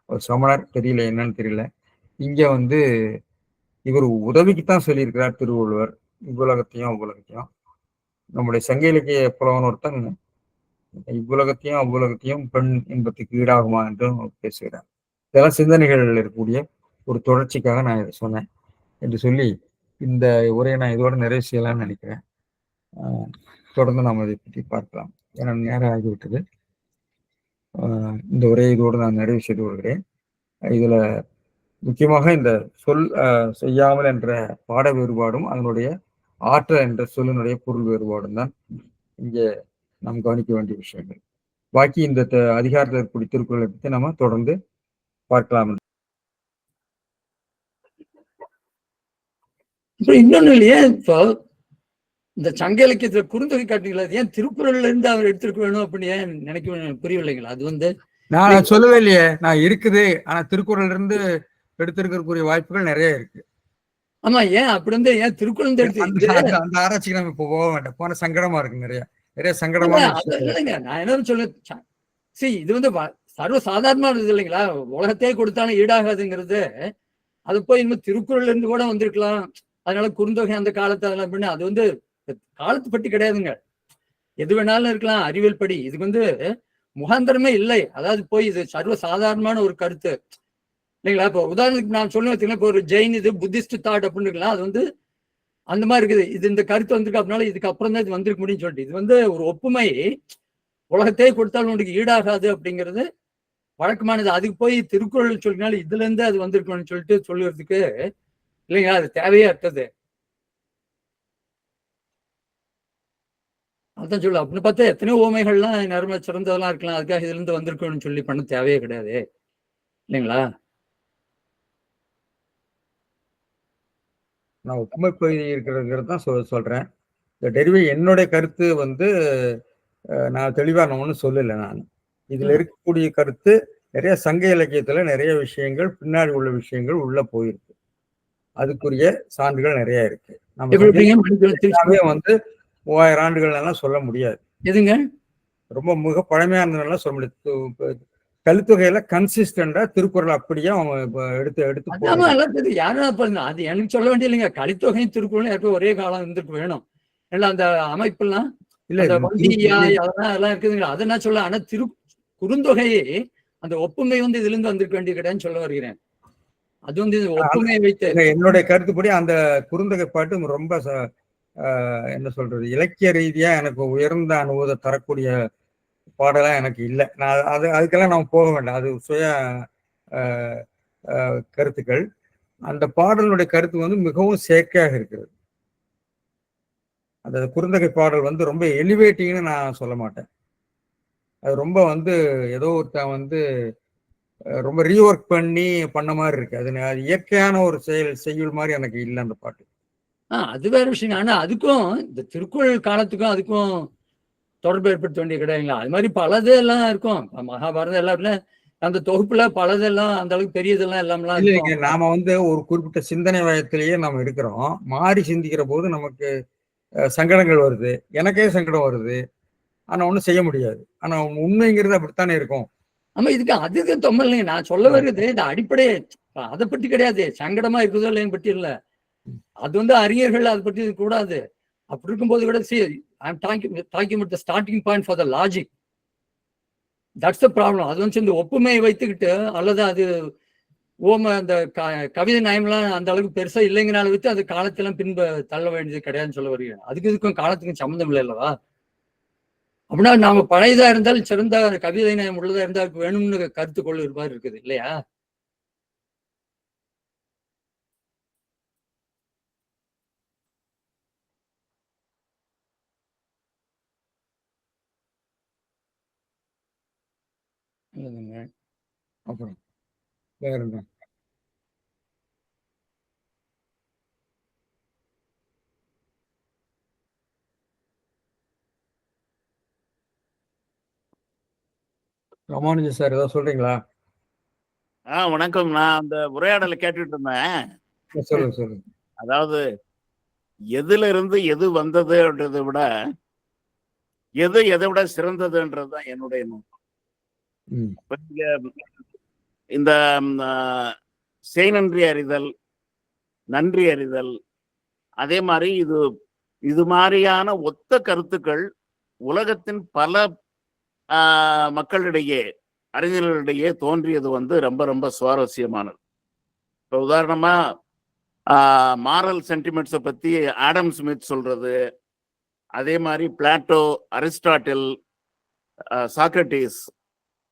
அவர் சமணர், தெரியல என்னன்னு தெரியல. இங்க வந்து இவர் உதவிக்குத்தான் சொல்லியிருக்கிறார் திருவள்ளுவர், இவ்வுலகத்தையும் அவ்வுலகத்தையும். நம்முடைய சங்க இலக்கிய புலவன் ஒருத்தன் இவ்வுலகத்தையும் அவ்வுலகத்தையும் பெண் இன்பத்துக்கு ஈடாகுமா என்று பேசுகிறார். இதெல்லாம் சிந்தனைகள் இருக்கக்கூடிய ஒரு தொடர்ச்சிக்காக நான் இதை சொன்னேன் என்று சொல்லி இந்த உரையை நான் இதோட நிறைவு செய்யலாம்னு நினைக்கிறேன். தொடர்ந்து நாம் இதை பற்றி பார்க்கலாம். ஏன்னா நேரம் ஆகிவிட்டது. இந்த உரையை இதோடு நான் நிறைவு செய்து கொள்கிறேன். இதுல முக்கியமாக இந்த சொல் செய்யாமல் என்ற பாட வேறுபாடும் அதனுடைய ஆற்றல் என்ற சொல்லினுடைய பொருள் வேறுபாடும் தான் இங்கே நாம் கவனிக்க வேண்டிய விஷயங்கள். பாக்கி இந்த அதிகாரத்தில் இருக்கக்கூடிய திருக்குறளை பற்றி நம்ம தொடர்ந்து பார்க்கலாம். இன்னொன்னு இல்லையா, இப்போ இந்த சங்க இலக்கியத்துல குறுந்தொகை காட்டுங்களா, ஏன் திருக்குறள்ல இருந்து அவர் எடுத்திருக்க வேணும் அப்படின்னு ஏன் நினைக்க புரியவில்லைங்களா? அது வந்து நான் சொல்லவே இல்லையே, நான் இருக்குது. ஆனா திருக்குறள் இருந்து எடுத்திருக்கக்கூடிய வாய்ப்புகள் நிறைய இருக்கு. ஆமா, ஏன் அப்படி வந்து ஏன் திருக்குறள் எடுத்து அந்த ஆராய்ச்சிக்கு நம்ம இப்போ போக வேண்டாம். போன சங்கடமா இருக்கு, நிறைய சங்கடமான இல்லைங்க. நான் என்ன சொல்ல, இது வந்து சர்வ சாதாரணமானது இல்லைங்களா? உலகத்தையே கொடுத்தாலும் ஈடாகாதுங்கிறது. அது போய் இன்னும் திருக்குறள் இருந்து கூட வந்திருக்கலாம். அதனால குறுந்தொகை அந்த காலத்து அதெல்லாம் பண்ணி அது வந்து காலத்து பற்றி கிடையாதுங்க. எது வேணாலும் இருக்கலாம் அறிவியல் படி. இதுக்கு வந்து முகாந்திரமே இல்லை. அதாவது போய் இது சர்வ சாதாரணமான ஒரு கருத்து இல்லைங்களா? இப்போ உதாரணத்துக்கு நான் சொல்லுவேன், இப்போ ஒரு ஜெயின் இது புத்திஸ்ட் தாட் அப்படின்னு இருக்கலாம். அது வந்து அந்த மாதிரி இருக்குது. இது இந்த கருத்து வந்திருக்கு அப்படின்னால இதுக்கு அப்புறம் தான் இது வந்திருக்க முடியும்னு சொல்லிட்டு இது வந்து ஒரு ஒப்புமை. உலகத்தையே கொடுத்தாலும் உனக்கு ஈடாகாது அப்படிங்கிறது வழக்கமானது. அதுக்கு போய் திருக்குறள் சொல்லினாலும் இதுல இருந்து அது வந்திருக்கணும்னு சொல்லிட்டு சொல்லுறதுக்கு இல்லைங்களா, அது தேவையா இருக்குது. அதான் சொல்லு அப்படின்னு பார்த்தா எத்தனையோ ஓமைகள்லாம் நேரமா சிறந்ததெல்லாம் இருக்கலாம். அதுக்காக இதுல இருந்து வந்திருக்கணும்னு சொல்லி பண்ண தேவையே கிடையாது இல்லைங்களா? நான் ஒப்புமை பகுதி இருக்கிறது தான் சொல்றேன். இந்த டெரிவே என்னுடைய கருத்து வந்து நான் தெளிவா நான் ஒன்றும் சொல்லலை. நான் இதுல இருக்கக்கூடிய கருத்து நிறைய சங்க இலக்கியத்துல நிறைய விஷயங்கள் பின்னாடி உள்ள விஷயங்கள் உள்ள போயிருக்கு. அதுக்குரிய சான்றுகள் நிறைய இருக்கு. நம்ம வந்து 3000 ஆண்டுகள் எல்லாம் சொல்ல முடியாது. எதுங்க ரொம்ப மிக பழமையானதெல்லாம் சொல்ல முடியாது. கலித்தொகையில கன்சிஸ்டண்டா திருக்குறள் அப்படியே அவங்க எடுத்து யாரும் அது எனக்கு சொல்ல வேண்டிய இல்லைங்க. கலித்தொகையும் திருக்குறளும் யாருக்கும் ஒரே காலம் இருந்துருக்கு வேணும். இல்ல அந்த அமைப்பெல்லாம் இல்ல அதெல்லாம் இருக்குதுங்களா, அதை நான் சொல்ல. ஆனா குறுந்தொகையே அந்த ஒப்புமை வந்து இதுல இருந்து வந்திருக்க வேண்டிய கிடையாதுன்னு சொல்ல வருகிறேன். அது வந்து ஒப்புமையை வைத்து என்னுடைய கருத்துப்படி அந்த குறுந்தொகை பாட்டு ரொம்ப என்ன சொல்றது, இலக்கிய ரீதியா எனக்கு உயர்ந்த அனுபவத்தை தரக்கூடிய பாடலா எனக்கு இல்லை. நான் அதுக்கெல்லாம் நம்ம போக வேண்டாம். அது சுய கருத்துக்கள். அந்த பாடலுடைய கருத்து வந்து மிகவும் செயற்கையாக இருக்கிறது. அந்த குறுந்தொகை பாடல் வந்து ரொம்ப எலிவேட்டிங்னு நான் சொல்ல மாட்டேன். அது ரொம்ப வந்து ஏதோ ஒருத்தன் வந்து ரொம்ப ரீஒர்க் பண்ண மாதிரி இருக்கு. அது இயற்கையான ஒரு செய்யுள் மாதிரி எனக்கு இல்லை அந்த பாட்டு. அது வேற விஷயம். ஆனா அதுக்கும் இந்த திருக்குறள் காலத்துக்கும் அதுக்கும் தொடர்பு ஏற்படுத்த வேண்டிய கிடையாதுங்களா? அது மாதிரி பலது எல்லாம் இருக்கும். மகாபாரதம் எல்லாம் அந்த தொகுப்புல பலதெல்லாம் அந்த அளவுக்கு பெரியதெல்லாம் எல்லாம்லாம் இல்லைங்க. நாம வந்து ஒரு குறிப்பிட்ட சிந்தனை வயத்திலேயே நம்ம இருக்கிறோம். மாறி சிந்திக்கிற போது நமக்கு சங்கடங்கள் வருது. எனக்கே சங்கடம் வருது. ஆனா ஒண்ணும் செய்ய முடியாது. ஆனா உண்மைங்கிறது அப்படித்தானே இருக்கும். ஆமா, அதுக்கு தொம்பல் இல்லைங்க. நான் சொல்ல வருது இந்த அடிப்படை அதை பற்றி கிடையாது. சங்கடமா இருக்குதோ இல்லைன்னு பற்றி இல்லை. அது வந்து அறிஞர்கள் அதை பற்றி கூடாது. அப்படி இருக்கும்போது கூட I'm talking about the starting point for the logic. That's the problem. அது வந்து இந்த ஒப்புமையை வைத்துக்கிட்டு அல்லது அது அந்த கவிதை நயம்லாம் அந்த அளவுக்கு பெருசா இல்லைங்கனால வச்சு அது காலத்தெல்லாம் பின்பு தள்ள வேண்டியது கிடையாதுன்னு சொல்ல வருகிறேன். அதுக்கு இதுக்கும் காலத்துக்கும் சம்மந்தம் இல்லை அல்லவா? அப்படின்னா நாம பழையதா இருந்தாலும் சிறந்த கவிதை நயம் உள்ளதா இருந்தா வேணும்னு கருத்து கொள்ள மாதிரி இருக்குது இல்லையா? நல்லதுங்க. அப்புறம் வேற என்ன? ராமானுஜன் சார் ஏதாவது சொல்றீங்களா? வணக்கம். நான் அந்த உரையாடலை கேட்டுட்டு இருந்தேன். சொல்லுங்க சொல்லுங்க. அதாவது எதுல இருந்து எது வந்ததுன்றதை விட எது எதை விட சிறந்ததுன்றதுதான் என்னுடைய நோக்கம். ம். இப்ப நீங்க இந்த செய் நன்றி அறிதல், நன்றி அறிதல், அதே மாதிரி இது மாதிரியான ஒத்த கருத்துக்கள் உலகத்தின் பல மக்களிடையே, அறிஞர்களிடையே தோன்றியது வந்து ரொம்ப ரொம்ப சுவாரஸ்யமானது. இப்ப உதாரணமா மாரல் சென்டிமெண்ட்ஸை பத்தி ஆடம் ஸ்மித் சொல்றது, அதே மாதிரி பிளாட்டோ, அரிஸ்டாட்டில், சாக்ரட்டிஸ்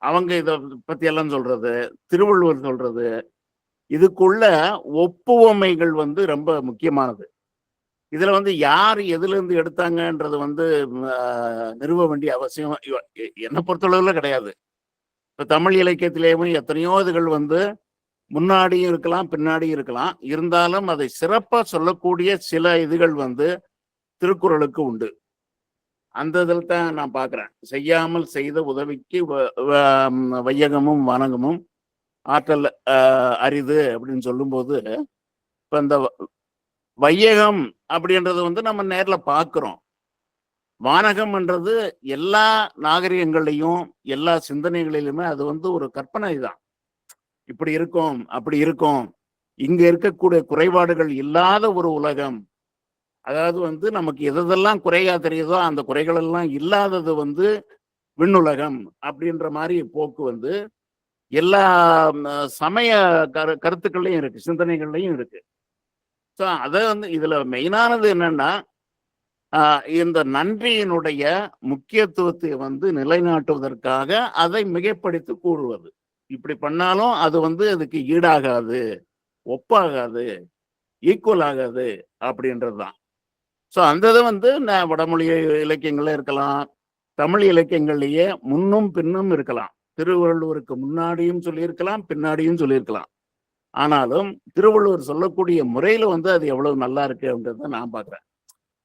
அவங்க இதை பத்தி எல்லாம் சொல்றது, திருவள்ளுவர் சொல்றது, இதுக்குள்ள ஒப்புவமைகள் வந்து ரொம்ப முக்கியமானது. இதுல வந்து யார் எதுல இருந்து எடுத்தாங்கன்றது வந்து நிறுவ வேண்டிய அவசியம் என்னை பொறுத்தளவுல கிடையாது. இப்ப தமிழ் இலக்கியத்திலேயும் எத்தனையோ இதுகள் வந்து முன்னாடியும் இருக்கலாம், பின்னாடியும் இருக்கலாம். இருந்தாலும் அதை சிறப்பா சொல்லக்கூடிய சில இதுகள் வந்து திருக்குறளுக்கு உண்டு. அந்த இதில் தான் நான் பார்க்குறேன். செய்யாமல் செய்த உதவிக்கு வையகமும் வணங்கமும் ஆற்றல் அரிது அப்படின்னு சொல்லும்போது, இப்போ இந்த வையகம் அப்படின்றது வந்து நம்ம நேர்ல பார்க்குறோம். வானகம்ன்றது எல்லா நாகரிகங்களையும் எல்லா சிந்தனைகளிலுமே அது வந்து ஒரு கற்பனை தான். இப்படி இருக்கும், அப்படி இருக்கும், இங்க இருக்கக்கூடிய குறைபாடுகள் இல்லாத ஒரு உலகம். அதாவது வந்து நமக்கு எதெல்லாம் குறையா தெரியுதோ அந்த குறைகள் எல்லாம் இல்லாதது வந்து விண்ணுலகம் அப்படின்ற மாதிரி போக்கு வந்து எல்லா சமய கருத்துக்கள்லையும் இருக்கு, சிந்தனைகள்லையும் இருக்கு. ஸோ அதை வந்து இதுல மெயினானது என்னன்னா, இந்த நன்றியினுடைய முக்கியத்துவத்தை வந்து நிலைநாட்டுவதற்காக அதை மிகைப்படுத்தி கூறுவது. இப்படி பண்ணாலும் அது வந்து அதுக்கு ஈடாகாது, ஒப்பாகாது, ஈக்குவல் ஆகாது அப்படின்றது தான். ஸோ அந்த இதை வந்து நான் வடமொழி இலக்கியங்கள்ல இருக்கலாம், தமிழ் இலக்கியங்கள்லயே முன்னும் பின்னும் இருக்கலாம். திருவள்ளுவருக்கு முன்னாடியும் சொல்லியிருக்கலாம், பின்னாடியும் சொல்லியிருக்கலாம். ஆனாலும் திருவள்ளுவர் சொல்லக்கூடிய முறையில வந்து அது எவ்வளவு நல்லா இருக்கு அப்படின்றத நான் பார்க்குறேன்.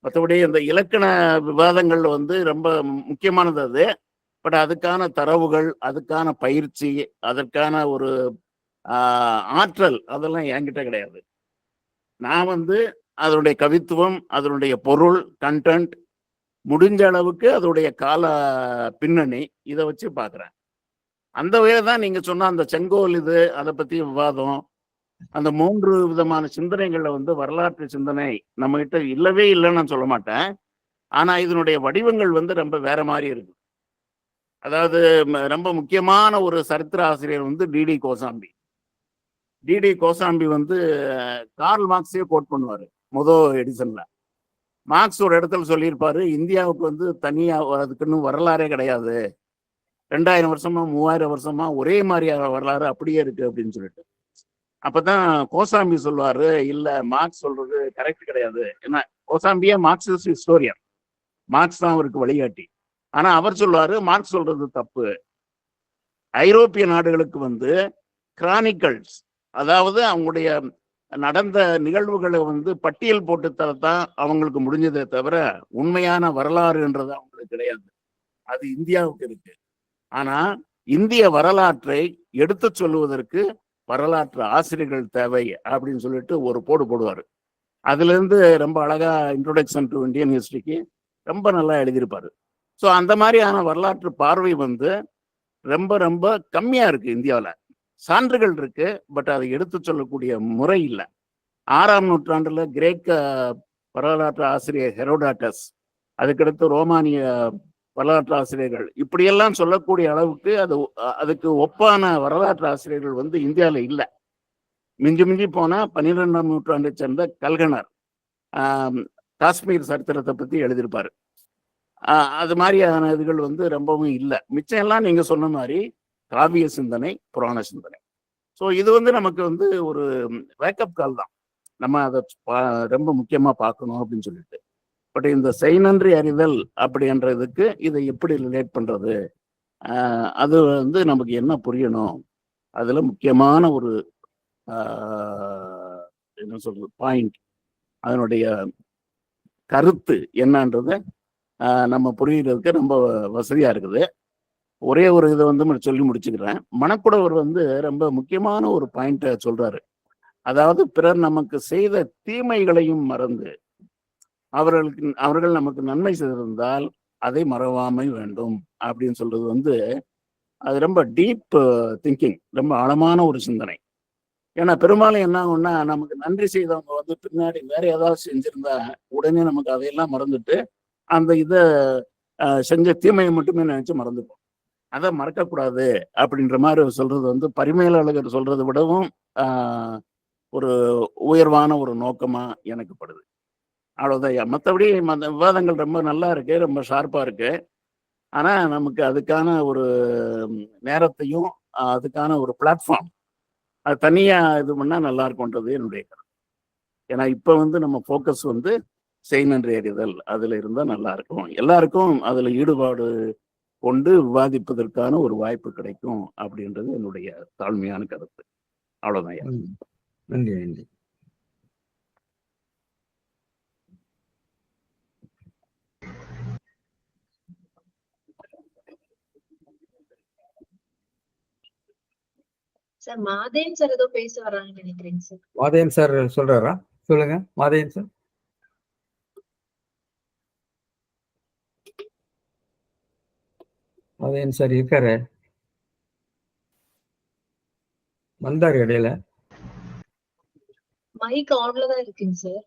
மற்றபடி இந்த இலக்கண விவாதங்கள்ல வந்து ரொம்ப முக்கியமானது அது. பட் அதுக்கான தரவுகள், அதுக்கான பயிற்சி, அதற்கான ஒரு ஆற்றல் அதெல்லாம் என்கிட்ட கிடையாது. நான் வந்து அதனுடைய கவித்துவம், அதனுடைய பொருள், கண்டென்ட், முடிஞ்ச அளவுக்கு அதனுடைய கால பின்னணி இதை வச்சு பார்க்குறேன். அந்த வகையில தான் நீங்க சொன்ன அந்த செங்கோல் இது அதை பத்தி விவாதம், அந்த 3 விதமான சிந்தனைகள்ல வந்து வரலாற்று சிந்தனை நம்ம கிட்ட இல்லவே இல்லைன்னு நான் சொல்ல மாட்டேன். ஆனா இதனுடைய வடிவங்கள் வந்து ரொம்ப வேற மாதிரி இருக்கு. அதாவது ரொம்ப முக்கியமான ஒரு சரித்திர ஆசிரியர் வந்து டிடி கோசாம்பி. டிடி கோசாம்பி வந்து கார்ல் மார்க்ஸையே கோட் பண்ணுவாரு எடிசன்ல. மார்க்ஸ் ஒரு இடத்துல சொல்லியிருப்பாரு, இந்தியாவுக்கு வந்து தனியா அதுக்குன்னு வரலாறே கிடையாது, 2000 வருஷமா 3000 வருஷமா ஒரே மாதிரியான வரலாறு அப்படியே இருக்கு அப்படின்னு சொல்லிட்டு. அப்பதான் கோசாம்பி சொல்லுவாரு, இல்ல மார்க்ஸ் சொல்றது கரெக்ட் கிடையாது. ஏன்னா கோசாம்பியே மார்க்சிஸ்ட் ஹிஸ்டோரியன், மார்க்ஸ் தான் அவருக்கு வழிகாட்டி. ஆனா அவர் சொல்லுவாரு மார்க்ஸ் சொல்றது தப்பு. ஐரோப்பிய நாடுகளுக்கு வந்து கிரானிக்கல்ஸ், அதாவது அவங்களுடைய நடந்த நிகழ்வுகளை வந்து பட்டியல் போட்டு தரத்தான் அவங்களுக்கு முடிஞ்சதே தவிர உண்மையான வரலாறுன்றது அவங்களுக்கு கிடையாது. அது இந்தியாவுக்கு இருக்கு. ஆனா இந்திய வரலாற்றை எடுத்து சொல்லுவதற்கு வரலாற்று ஆசிரியர்கள் தேவை அப்படின்னு சொல்லிட்டு ஒரு போடுவாரு. அதுல இருந்து ரொம்ப அழகா இன்ட்ரோடக்ஷன் டு இந்தியன் ஹிஸ்டரிக்கு ரொம்ப நல்லா எழுதியிருப்பாரு. ஸோ அந்த மாதிரியான வரலாற்று பார்வை வந்து ரொம்ப ரொம்ப கம்மியா இருக்கு இந்தியாவில். சான்றுகள் இருக்கு, பட் அதை எடுத்து சொல்லக்கூடிய முறை இல்லை. 6ஆம் நூற்றாண்டுல கிரேக்க வரலாற்று ஆசிரியர் ஹெரோடாட்டஸ், அதுக்கடுத்து ரோமானிய வரலாற்று ஆசிரியர்கள், இப்படியெல்லாம் சொல்லக்கூடிய அளவுக்கு அதுக்கு ஒப்பான வரலாற்று ஆசிரியர்கள் வந்து இந்தியாவில் இல்லை. மிஞ்சி மிஞ்சி போனா 12ஆம் நூற்றாண்டை சேர்ந்த கல்கனர் காஷ்மீர் சரித்திரத்தை பத்தி எழுதியிருப்பாரு. அது மாதிரியான இதுகள் வந்து ரொம்பவும் இல்லை. மிச்சம் எல்லாம் நீங்க சொன்ன மாதிரி காவிய சிந்தனை, புராண சிந்தனை. ஸோ இது வந்து நமக்கு வந்து ஒரு வேக்கப் கால் தான். நம்ம அதை ரொம்ப முக்கியமா பார்க்கணும் அப்படின்னு சொல்லிட்டு. பட் இந்த செய் நன்றி அறிதல் அப்படின்றதுக்கு இதை எப்படி ரிலேட் பண்றது, அது வந்து நமக்கு என்ன புரியணும், அதுல முக்கியமான ஒரு என்ன சொல்றது பாயிண்ட், அதனுடைய கருத்து என்னன்றத நம்ம புரிகிறதுக்கு ரொம்ப வசதியா இருக்குது. ஒரே ஒரு இதை வந்து சொல்லி முடிச்சுக்கிறேன். மணக்குடவர் வந்து ரொம்ப முக்கியமான ஒரு பாயிண்ட சொல்றாரு. அதாவது பிறர் நமக்கு செய்த தீமைகளையும் மறந்து அவர்கள் நமக்கு நன்மை செய்திருந்தால் அதை மறவாமை வேண்டும் அப்படின்னு சொல்றது வந்து அது ரொம்ப டீப் திங்கிங், ரொம்ப ஆழமான ஒரு சிந்தனை. ஏன்னா பெரும்பாலும் என்ன ஆகும்னா, நமக்கு நன்றி செய்தவங்க வந்து பின்னாடி வேற ஏதாவது செஞ்சிருந்தா உடனே நமக்கு அதையெல்லாம் மறந்துட்டு அந்த இதை செஞ்ச தீமையை மட்டுமே நினைச்சு மறந்துப்போம். அதை மறக்கக்கூடாது அப்படின்ற மாதிரி சொல்றது வந்து பரிமேலழகர் சொல்றதை விடவும் ஒரு உயர்வான ஒரு நோக்கமா எனக்கு படுது. அவ்வளவுதான். மற்றபடி மற்ற விவாதங்கள் ரொம்ப நல்லா இருக்கு, ரொம்ப ஷார்ப்பா இருக்கு. ஆனா நமக்கு அதுக்கான ஒரு நேரத்தையும் அதுக்கான ஒரு பிளாட்ஃபார்ம் அது தனியா இது பண்ணா நல்லா இருக்கும்ன்றது என்னுடைய கருத்து. ஏன்னா இப்ப வந்து நம்ம ஃபோக்கஸ் வந்து செய்நன்றி அறிதல் அதுல இருந்தா நல்லா இருக்கும். எல்லாருக்கும் அதுல ஈடுபாடு கொண்டு விவாதிப்பதற்கான ஒரு வாய்ப்பு கிடைக்கும் அப்படின்றது என்னுடைய தாழ்மையான கருத்து. அவ்வளவுதான். நன்றி நன்றி. சார் மாதேன் சார் ஏதோ பேச வர்றாங்கன்னு நினைக்கிறேங்க சார். மாதேன் சார் சொல்றாரா? சொல்லுங்க மாதேன் சார். மாதேன் சார் இருக்காரு, வந்தாரு இடையில. மைக் ஆன்ல தான் இருக்குங்க சார்.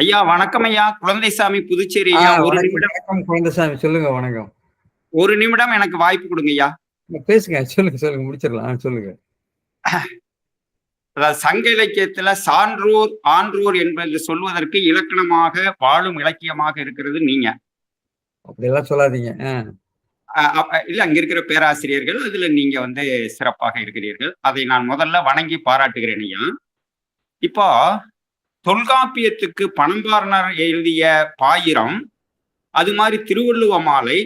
ஐயா வணக்கம் ஐயா. குழந்தைசாமி புதுச்சேரி ஐயா. ஒரு நிமிடம். வணக்கம் குழந்தைசாமி, சொல்லுங்க. வணக்கம். ஒரு நிமிடம் எனக்கு வாய்ப்பு கொடுங்க ஐயா. பேசுங்க, சொல்லுங்க சொல்லுங்க, முடிச்சிடலாம். சொல்லுங்க. அதாவது சங்க இலக்கியத்துல சான்றோர் ஆன்றோர் என்பது சொல்வதற்கு இலக்கணமாக வாழும் இலக்கியமாக இருக்கிறது நீங்க. அப்படியெல்லாம் சொல்லாதீங்க. இல்ல, அங்க இருக்கிற பேராசிரியர்கள் அதுல நீங்க வந்து சிறப்பாக இருக்கிறீர்கள். அதை நான் முதல்ல வணங்கி பாராட்டுகிறேன் ஐயா. இப்போ தொல்காப்பியத்துக்கு பணம்பாரனர் எழுதிய பாயிரம், அது மாதிரி திருவள்ளுவ மாலை,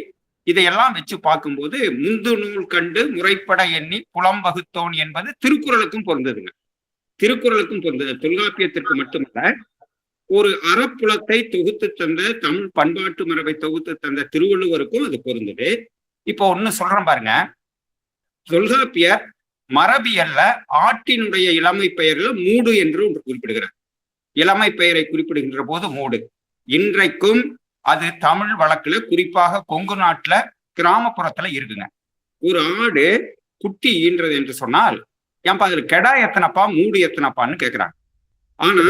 இதையெல்லாம் வச்சு பார்க்கும்போது முந்து நூல் கண்டு முறைப்பட எண்ணி புலம் வகுத்தோன் என்பது திருக்குறளுக்கும் பொருந்ததுங்க. திருக்குறளுக்கும் பொருந்தது. தொல்காப்பியத்திற்கு மட்டுமல்ல, ஒரு அறப்புலத்தை தொகுத்து தந்த தமிழ் பண்பாட்டு மரபை தொகுத்து தந்த திருவள்ளுவருக்கும் அது பொருந்தது. இப்போ ஒண்ணு சொல்றேன் பாருங்க. தொல்காப்பியர் மரபியல்ல ஆட்டினுடைய இளமை பெயர்ல மூடு என்று ஒன்று குறிப்பிடுகிறார். இளமை பெயரை குறிப்பிடுகின்ற போது மூடு. இன்றைக்கும் அது தமிழ் வழக்குல, குறிப்பாக கொங்கு நாட்டுல கிராமப்புறத்துல இருக்குங்க. ஒரு ஆடு குட்டி ஈன்றது என்று சொன்னால், ஏன்பா அதுல கெடா எத்தனைப்பா மூடு எத்தனைப்பான்னு கேட்கிறாங்க. ஆனா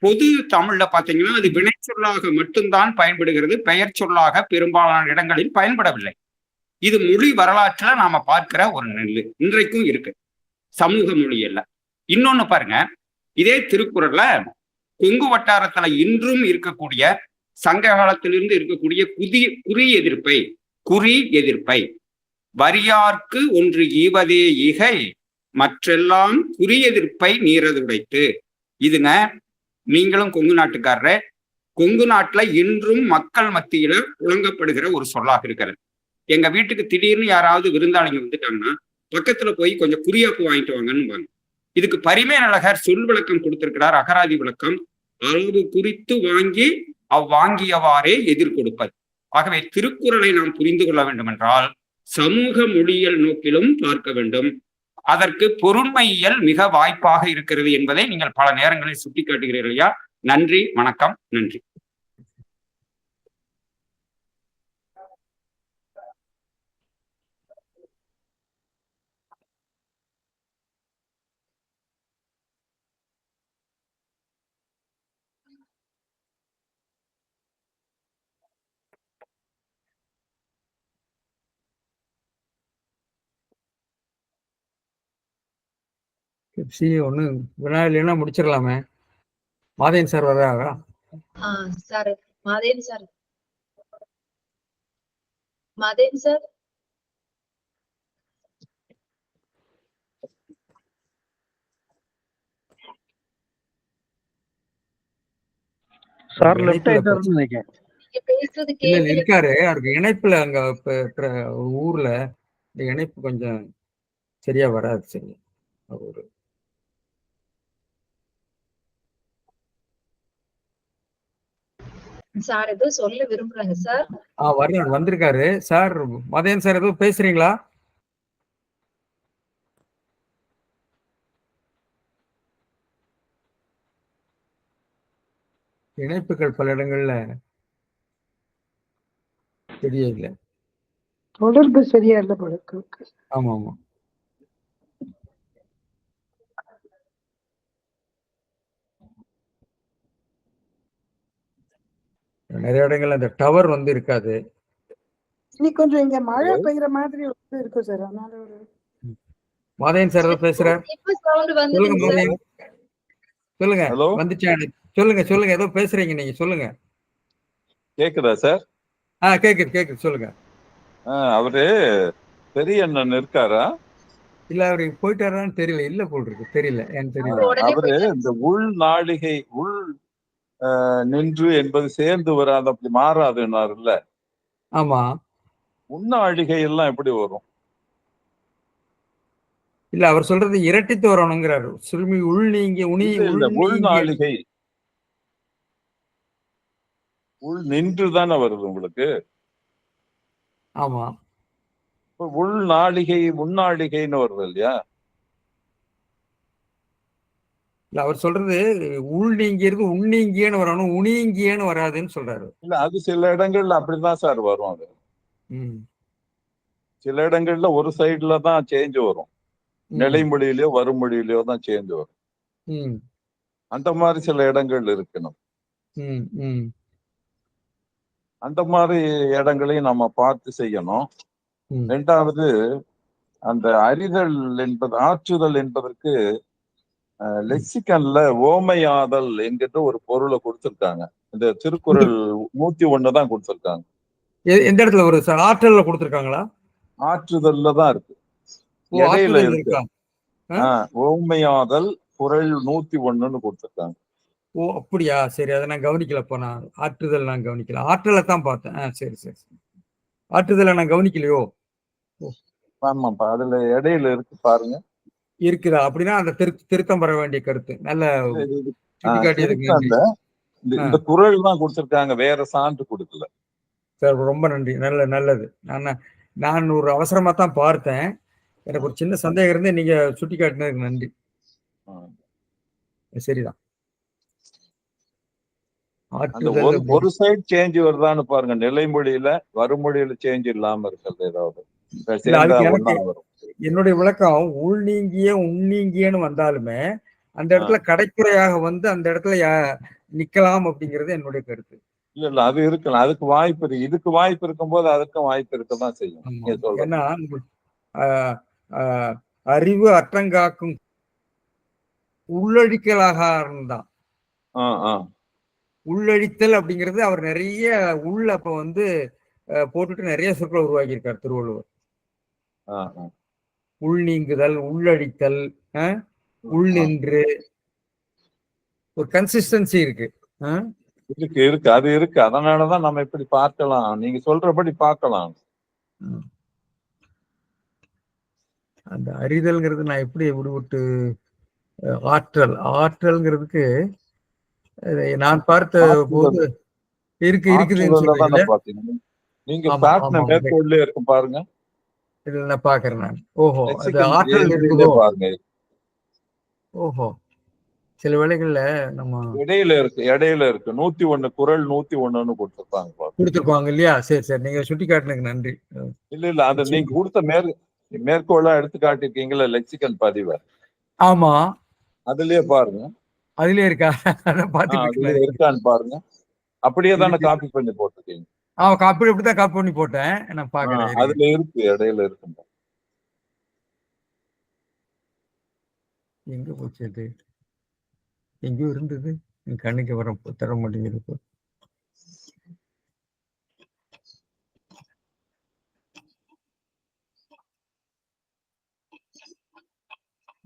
பொது தமிழ்ல பாத்தீங்கன்னா அது வினை சொல்லாக மட்டும்தான் பயன்படுகிறது, பெயர் சொல்லாக பெரும்பாலான இடங்களில் பயன்படவில்லை. இது மொழி வரலாற்றுல நாம பார்க்கிற ஒரு நெல்லு இன்றைக்கும் இருக்கு, சமூக மொழியல்ல. இன்னொன்னு பாருங்க, இதே திருக்குறள்ல கொங்கு வட்டாரத்துல இன்றும் இருக்கக்கூடிய, சங்க காலத்திலிருந்து இருக்கக்கூடிய குறி எதிர்ப்பை வரியார்க்கு ஒன்று ஈவதே ஈகை மற்றெல்லாம் குறி எதிர்ப்பை நீரதுடைத்து. இதுங்க, நீங்களும் கொங்கு நாட்டுக்காரரே, கொங்கு நாட்டுல இன்றும் மக்கள் மத்தியில புழங்கப்படுகிற ஒரு சொல்லாக இருக்கிறது. எங்க வீட்டுக்கு திடீர்னு யாராவது விருந்தாளிங்க வந்துட்டாங்கன்னா பக்கத்துல போய் கொஞ்சம் குறியாப்பு வாங்கிட்டு வாங்கன்னு வாங்க. இதுக்கு பரிமேலழகர் சொல் விளக்கம் கொடுத்திருக்கிறார், அகராதி விளக்கம். அளவு குறித்து வாங்கி அவ்வாங்கியவாறே எதிர்கொடுப்பது. ஆகவே திருக்குறளை நாம் புரிந்து கொள்ள வேண்டும் என்றால் சமூக மொழியியல் நோக்கிலும் பார்க்க வேண்டும். அதற்கு பொருண்மையியல் மிக வாய்ப்பாக இருக்கிறது என்பதை நீங்கள் பல நேரங்களில் சுட்டிக்காட்டுகிறீர்கள் ஐயா. நன்றி, வணக்கம். நன்றி. ஒண்ணு வினாடினா முடிச்சிடலாமே. மாதேன் சார் வர்றாரா? Sir Mathen sir, Mathen sir. Sir left இணைப்புல ஆயிட்டாருன்னு நினைக்கிறேன். நீங்க பேசுறது இல்ல கேட்கல. இருக்காரு. அவருக்கு இணைப்புல அங்க ஊர்ல இந்த இணைப்பு கொஞ்சம் சரியா வராது. சரி ஒரு சார் ஏதோ சொல்ல விரும்புறாங்க சார். வந்திருக்காரு சார். மதன் சார் ஏதோ பேசுறீங்களா? இணைப்புகள் பல இடங்கள்ல தெரியல. தொடர்பு சரியா இல்ல பழக்கம். ஆமா ஆமா. நிறைய இடங்கள்ல அந்த டவர் வந்து இருக்காது. இன்னைக்கு கொஞ்சம் இங்க மழை பெய்யற மாதிரி இருக்கும் சார். அதனால ஒரு மதன் சார் ஏதோ பேசுறார். இப்ப சவுண்ட் சொல்லுங்க வந்துதுங்க சார். மதன். சொல்லுங்க. ஹலோ, வந்துச்சா? சொல்லுங்க சொல்லுங்க ஏதோ பேசுறீங்க நீங்க சொல்லுங்க. கேக்குதா சார்? கேக்குது சொல்லுங்க. அவரு பெரிய அண்ணன் இருக்காரா? இல்ல அவரு போயிட்டாரான்னு தெரியல. இல்ல போல் இருக்கு. தெரியல ஏன்னு தெரியல. அவரு உடனே அவரு போயிட்டாரு. இந்த உள் நாளிகை நின்று என்பது சேர்ந்து வராது, அப்படி மாறாதுன்னாருல்ல. ஆமா. உள்நாழிகை எல்லாம் எப்படி வரும்? இல்ல அவர் சொல்றது இரட்டித்து வரணுங்கிறாரு. சுருமி உள் நீங்கி இல்ல, உள் நாளிகை உள் நின்று தானே வருது உங்களுக்கு. ஆமா. உள் நாளிகை உள்நாளிகைன்னு வருது இல்லையா? இல்ல அவர் சொல்றது உள் நீங்கியிருக்கு உள்நீங்கியன்னு வரணும், உணீங்கியன்னு வராதுன்னு சொல்றாரு. இல்ல, அது சில இடங்கள்ல அப்படிதான் சார் வரும். அது சில இடங்கள்ல ஒரு சைடுல தான் சேஞ்ச் வரும். நிலைமொழியிலயோ வருமொழியிலயோ தான் சேஞ்ச் வரும். அந்த மாதிரி சில இடங்கள் இருக்கணும். அந்த மாதிரி இடங்களையும் நம்ம பார்த்து செய்யணும். ரெண்டாவது, அந்த அறிதல் என்பது ஆற்றுதல் என்பதற்கு லெக்சிகன்ல ஓமையாதல் என்கிற ஒரு பொருளை கொடுத்திருக்காங்க. இந்த திருக்குறள் 101 தான் கொடுத்திருக்காங்க. எந்த இடத்துல ஒரு ஆற்றல்ல கொடுத்திருக்காங்களா? ஆற்றுதல்ல தான் இருக்கு. இடையில இருக்கு. ஓமையாதல் குறள் 101ன்னு கொடுத்திருக்காங்க. ஓ அப்படியா? சரி, அதை நான் கவனிக்கலப்பா. நான் ஆற்றுதல் நான் கவனிக்கல. ஆற்றலை தான் பார்த்தேன். சரி சரி சரி. ஆற்றுதலை நான் கவனிக்கலையோ? ஆமாப்பா, அதுல இடையில இருக்கு பாருங்க. இருக்குதா? அப்படின்னா அந்த திருத்தம் பெற வேண்டிய கருத்து. நல்ல இந்த குறள் தான் கொடுத்திருக்காங்க, வேற சான்று கொடுக்கல சார். ரொம்ப நன்றி. நல்லது. நான் ஒரு அவசரமா தான் பார்த்தேன். எனக்கு ஒரு சின்ன சந்தேகம் இருந்து நீங்க சுட்டி காட்டினதுக்கு நன்றி. சரிதான். ஒரு சைடு சேஞ்ச் வருதான்னு பாருங்க. நிலைமொழியில வருமொழியில சேஞ்ச் இல்லாம இருக்கிறது ஏதாவது. என்னுடைய விளக்கம் உள் நீங்கிய உள்நீங்கியன்னு வந்தாலுமே அந்த இடத்துல கடைக்குறையாக வந்து அந்த இடத்துல நிக்கலாம் அப்படிங்கிறது என்னுடைய கருத்து. இல்ல, அது இருக்கலாம். அதுக்கு வாய்ப்பு இருக்கு. இதுக்கு வாய்ப்பு இருக்கும் போது அதுக்கும் வாய்ப்பு இருக்கதான் செய்யும். ஏன்னா அறிவு அற்றங்காக்கும் உள்ளழிக்கலாக இருந்தான். உள்ளழித்தல் அப்படிங்கிறது அவர் நிறைய அப்ப வந்து போட்டுட்டு நிறைய சொற்களை உருவாக்கி இருக்கார் திருவள்ளுவர். உள் நீங்குதல், உள்ளழித்தல், உள் நின்று ஒரு கன்சிஸ்டன்சி இருக்கு. இருக்கு அது இருக்கு. அதனாலதான் நம்ம இப்படி பார்க்கலாம். நீங்க சொல்றபடி பார்க்கலாம். அந்த அறிதல்ங்கிறது நான் எப்படி விட்டு ஆற்றல்ங்கிறதுக்கு நான் பார்த்த போது இருக்குதுன்னு நீங்க மேற்கோள்ல இருக்கும் பாருங்க. இதுல நான் பாக்குறேன் நான். ஓஹோ, அது ஆற்றல் இருக்குதோ பாருங்க. ஓஹோ, சில வேளைகள்ல நம்ம இடையில இருக்கு 101 குறள் 101ன்னு கொடுத்திருப்பாங்க இல்லையா? சரி சரி, நீங்க சுட்டி காட்டினதுக்கு நன்றி. இல்ல, அது நீங்க கொடுத்த மேற்கோளா எடுத்து காட்டிருக்கீங்களா லெக்சிகன் பதிவை? ஆமா, அதுலயே பாருங்க. அதுலயே இருக்கா? இருக்கான்னு பாருங்க. அப்படியே தானே காப்பி பண்ணி போட்டிருக்கீங்க? அப்படிதான் காப்பி பண்ணி போட்டேன். நான் பாக்குறேன். அதுல இருக்கு, இடையில இருக்கு. எங்க போச்சு அது? எங்கேயோ இருந்தது, என் கண்ணுக்கு தர மாட்டேங்குது.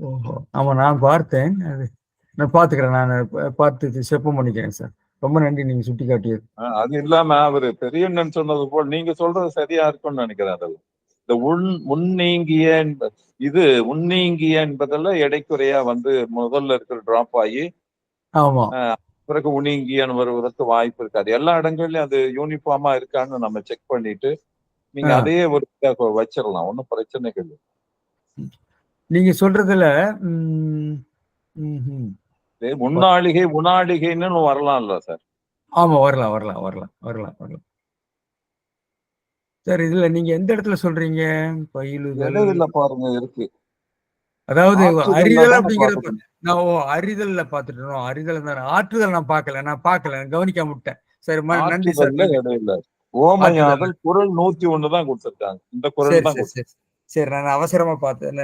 ஓஹோ, ஆமா, நான் பார்த்தேன். அது நான் பாத்துக்கிறேன். நான் பார்த்து செப்பம் பண்ணிக்கிறேன் சார். ரொம்ப நன்றி நீங்க சுட்டி காட்டியது. அது இல்லாம அவரு பெரியண்ணன் சொன்னது போல் நீங்க சொல்றது சரியா இருக்கும்னு நினைக்கிறேன். அதில் இந்த உன்னீங்கிய இது உன்னீங்கிய என்பதெல்லாம் எடைக்குறையா வந்து முதல்ல இருக்கிற டிராப் ஆகி ஆமா பிறகு உன்னீங்கியன்னு வருவதற்கு வாய்ப்பு இருக்காது. எல்லா இடங்கள்லயும் அது யூனிஃபார்மா இருக்கான்னு நம்ம செக் பண்ணிட்டு நீங்க அதையே ஒரு வச்சிடலாம், ஒன்றும் பிரச்சனைகள் இல்லை. நீங்க சொல்றதுல முன்னாளிகை உணாளிகைன்னு வரலாம்ல சார்? ஆமா வரலாம் வரலாம் வரலாம் வரலாம் வரலாம் சார். இதுல நீங்க எந்த இடத்துல சொல்றீங்க பயிலுதல்? இடையில பாருங்க இருக்கு. அதாவது ஆற்றுதல்ல அறிதல் தான் அப்படிங்கிறப்ப பார்க்கணும். நான் அறிதல்ல பாத்துட்டோம். அறிதல் தான். ஆற்றுதல் நான் பார்க்கல கவனிக்காம விட்டேன். சரி நன்றி சார். ஆற்றுதல்ல இடையில ஓமையாதல் குறள் 101 தான் கொடுத்திருக்காங்க. இந்த குறள் சரி தான் சரி சரி சரி நான் அவசரமா பார்த்தேன்.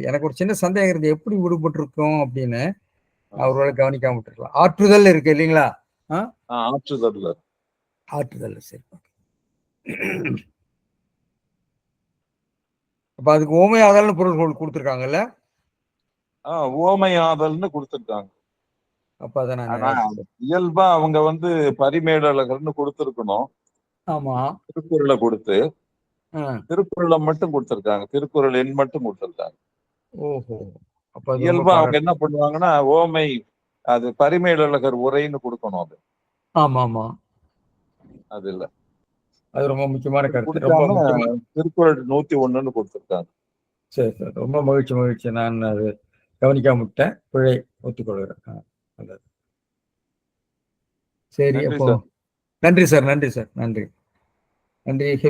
எனக்கு ஒரு சின்ன சந்தேகம் இருந்து எப்படி விடுபட்டு இருக்கோம் அப்படின்னு அவரோட கவனிக்காம விட்டுருக்கலாம். ஆற்றுதல் இருக்கு இல்லைங்களா? ஆற்றுதல்ல ஆற்றுதல் சரி. அப்ப அதுக்கு ஓமையாதல்னு பொருள் கொடுத்துருக்காங்கல்ல? ஓமையாதல்னு கொடுத்திருக்காங்க. அப்ப அதை நான் இயல்பா அவங்க வந்து பரிமேலழகர்னு கொடுத்திருக்கணும். ஆமா திருக்குறளை கொடுத்து திருக்குறளை மட்டும் கொடுத்திருக்காங்க. திருக்குறள் எண் மட்டும் கொடுத்திருக்காங்க. ஓஹோ. அப்ப இயல்பா அவங்க என்ன பண்ணுவாங்கன்னா ஓமை அது பரிமேலழகர் உரைன்னு கொடுக்கணும். அது ஆமா ஆமா அது இல்ல. அது ரொம்ப முக்கியமான கருத்து. ரொம்ப முக்கியமான திருக்குறள் 101ன்னு கொடுத்திருக்காங்க. சரி சார் ரொம்ப மகிழ்ச்சி. நான் அது கவனிக்காம விட்டேன். பிழை ஒத்துக்கொள்கிறேன். சரி அப்போ நன்றி சார். நன்றி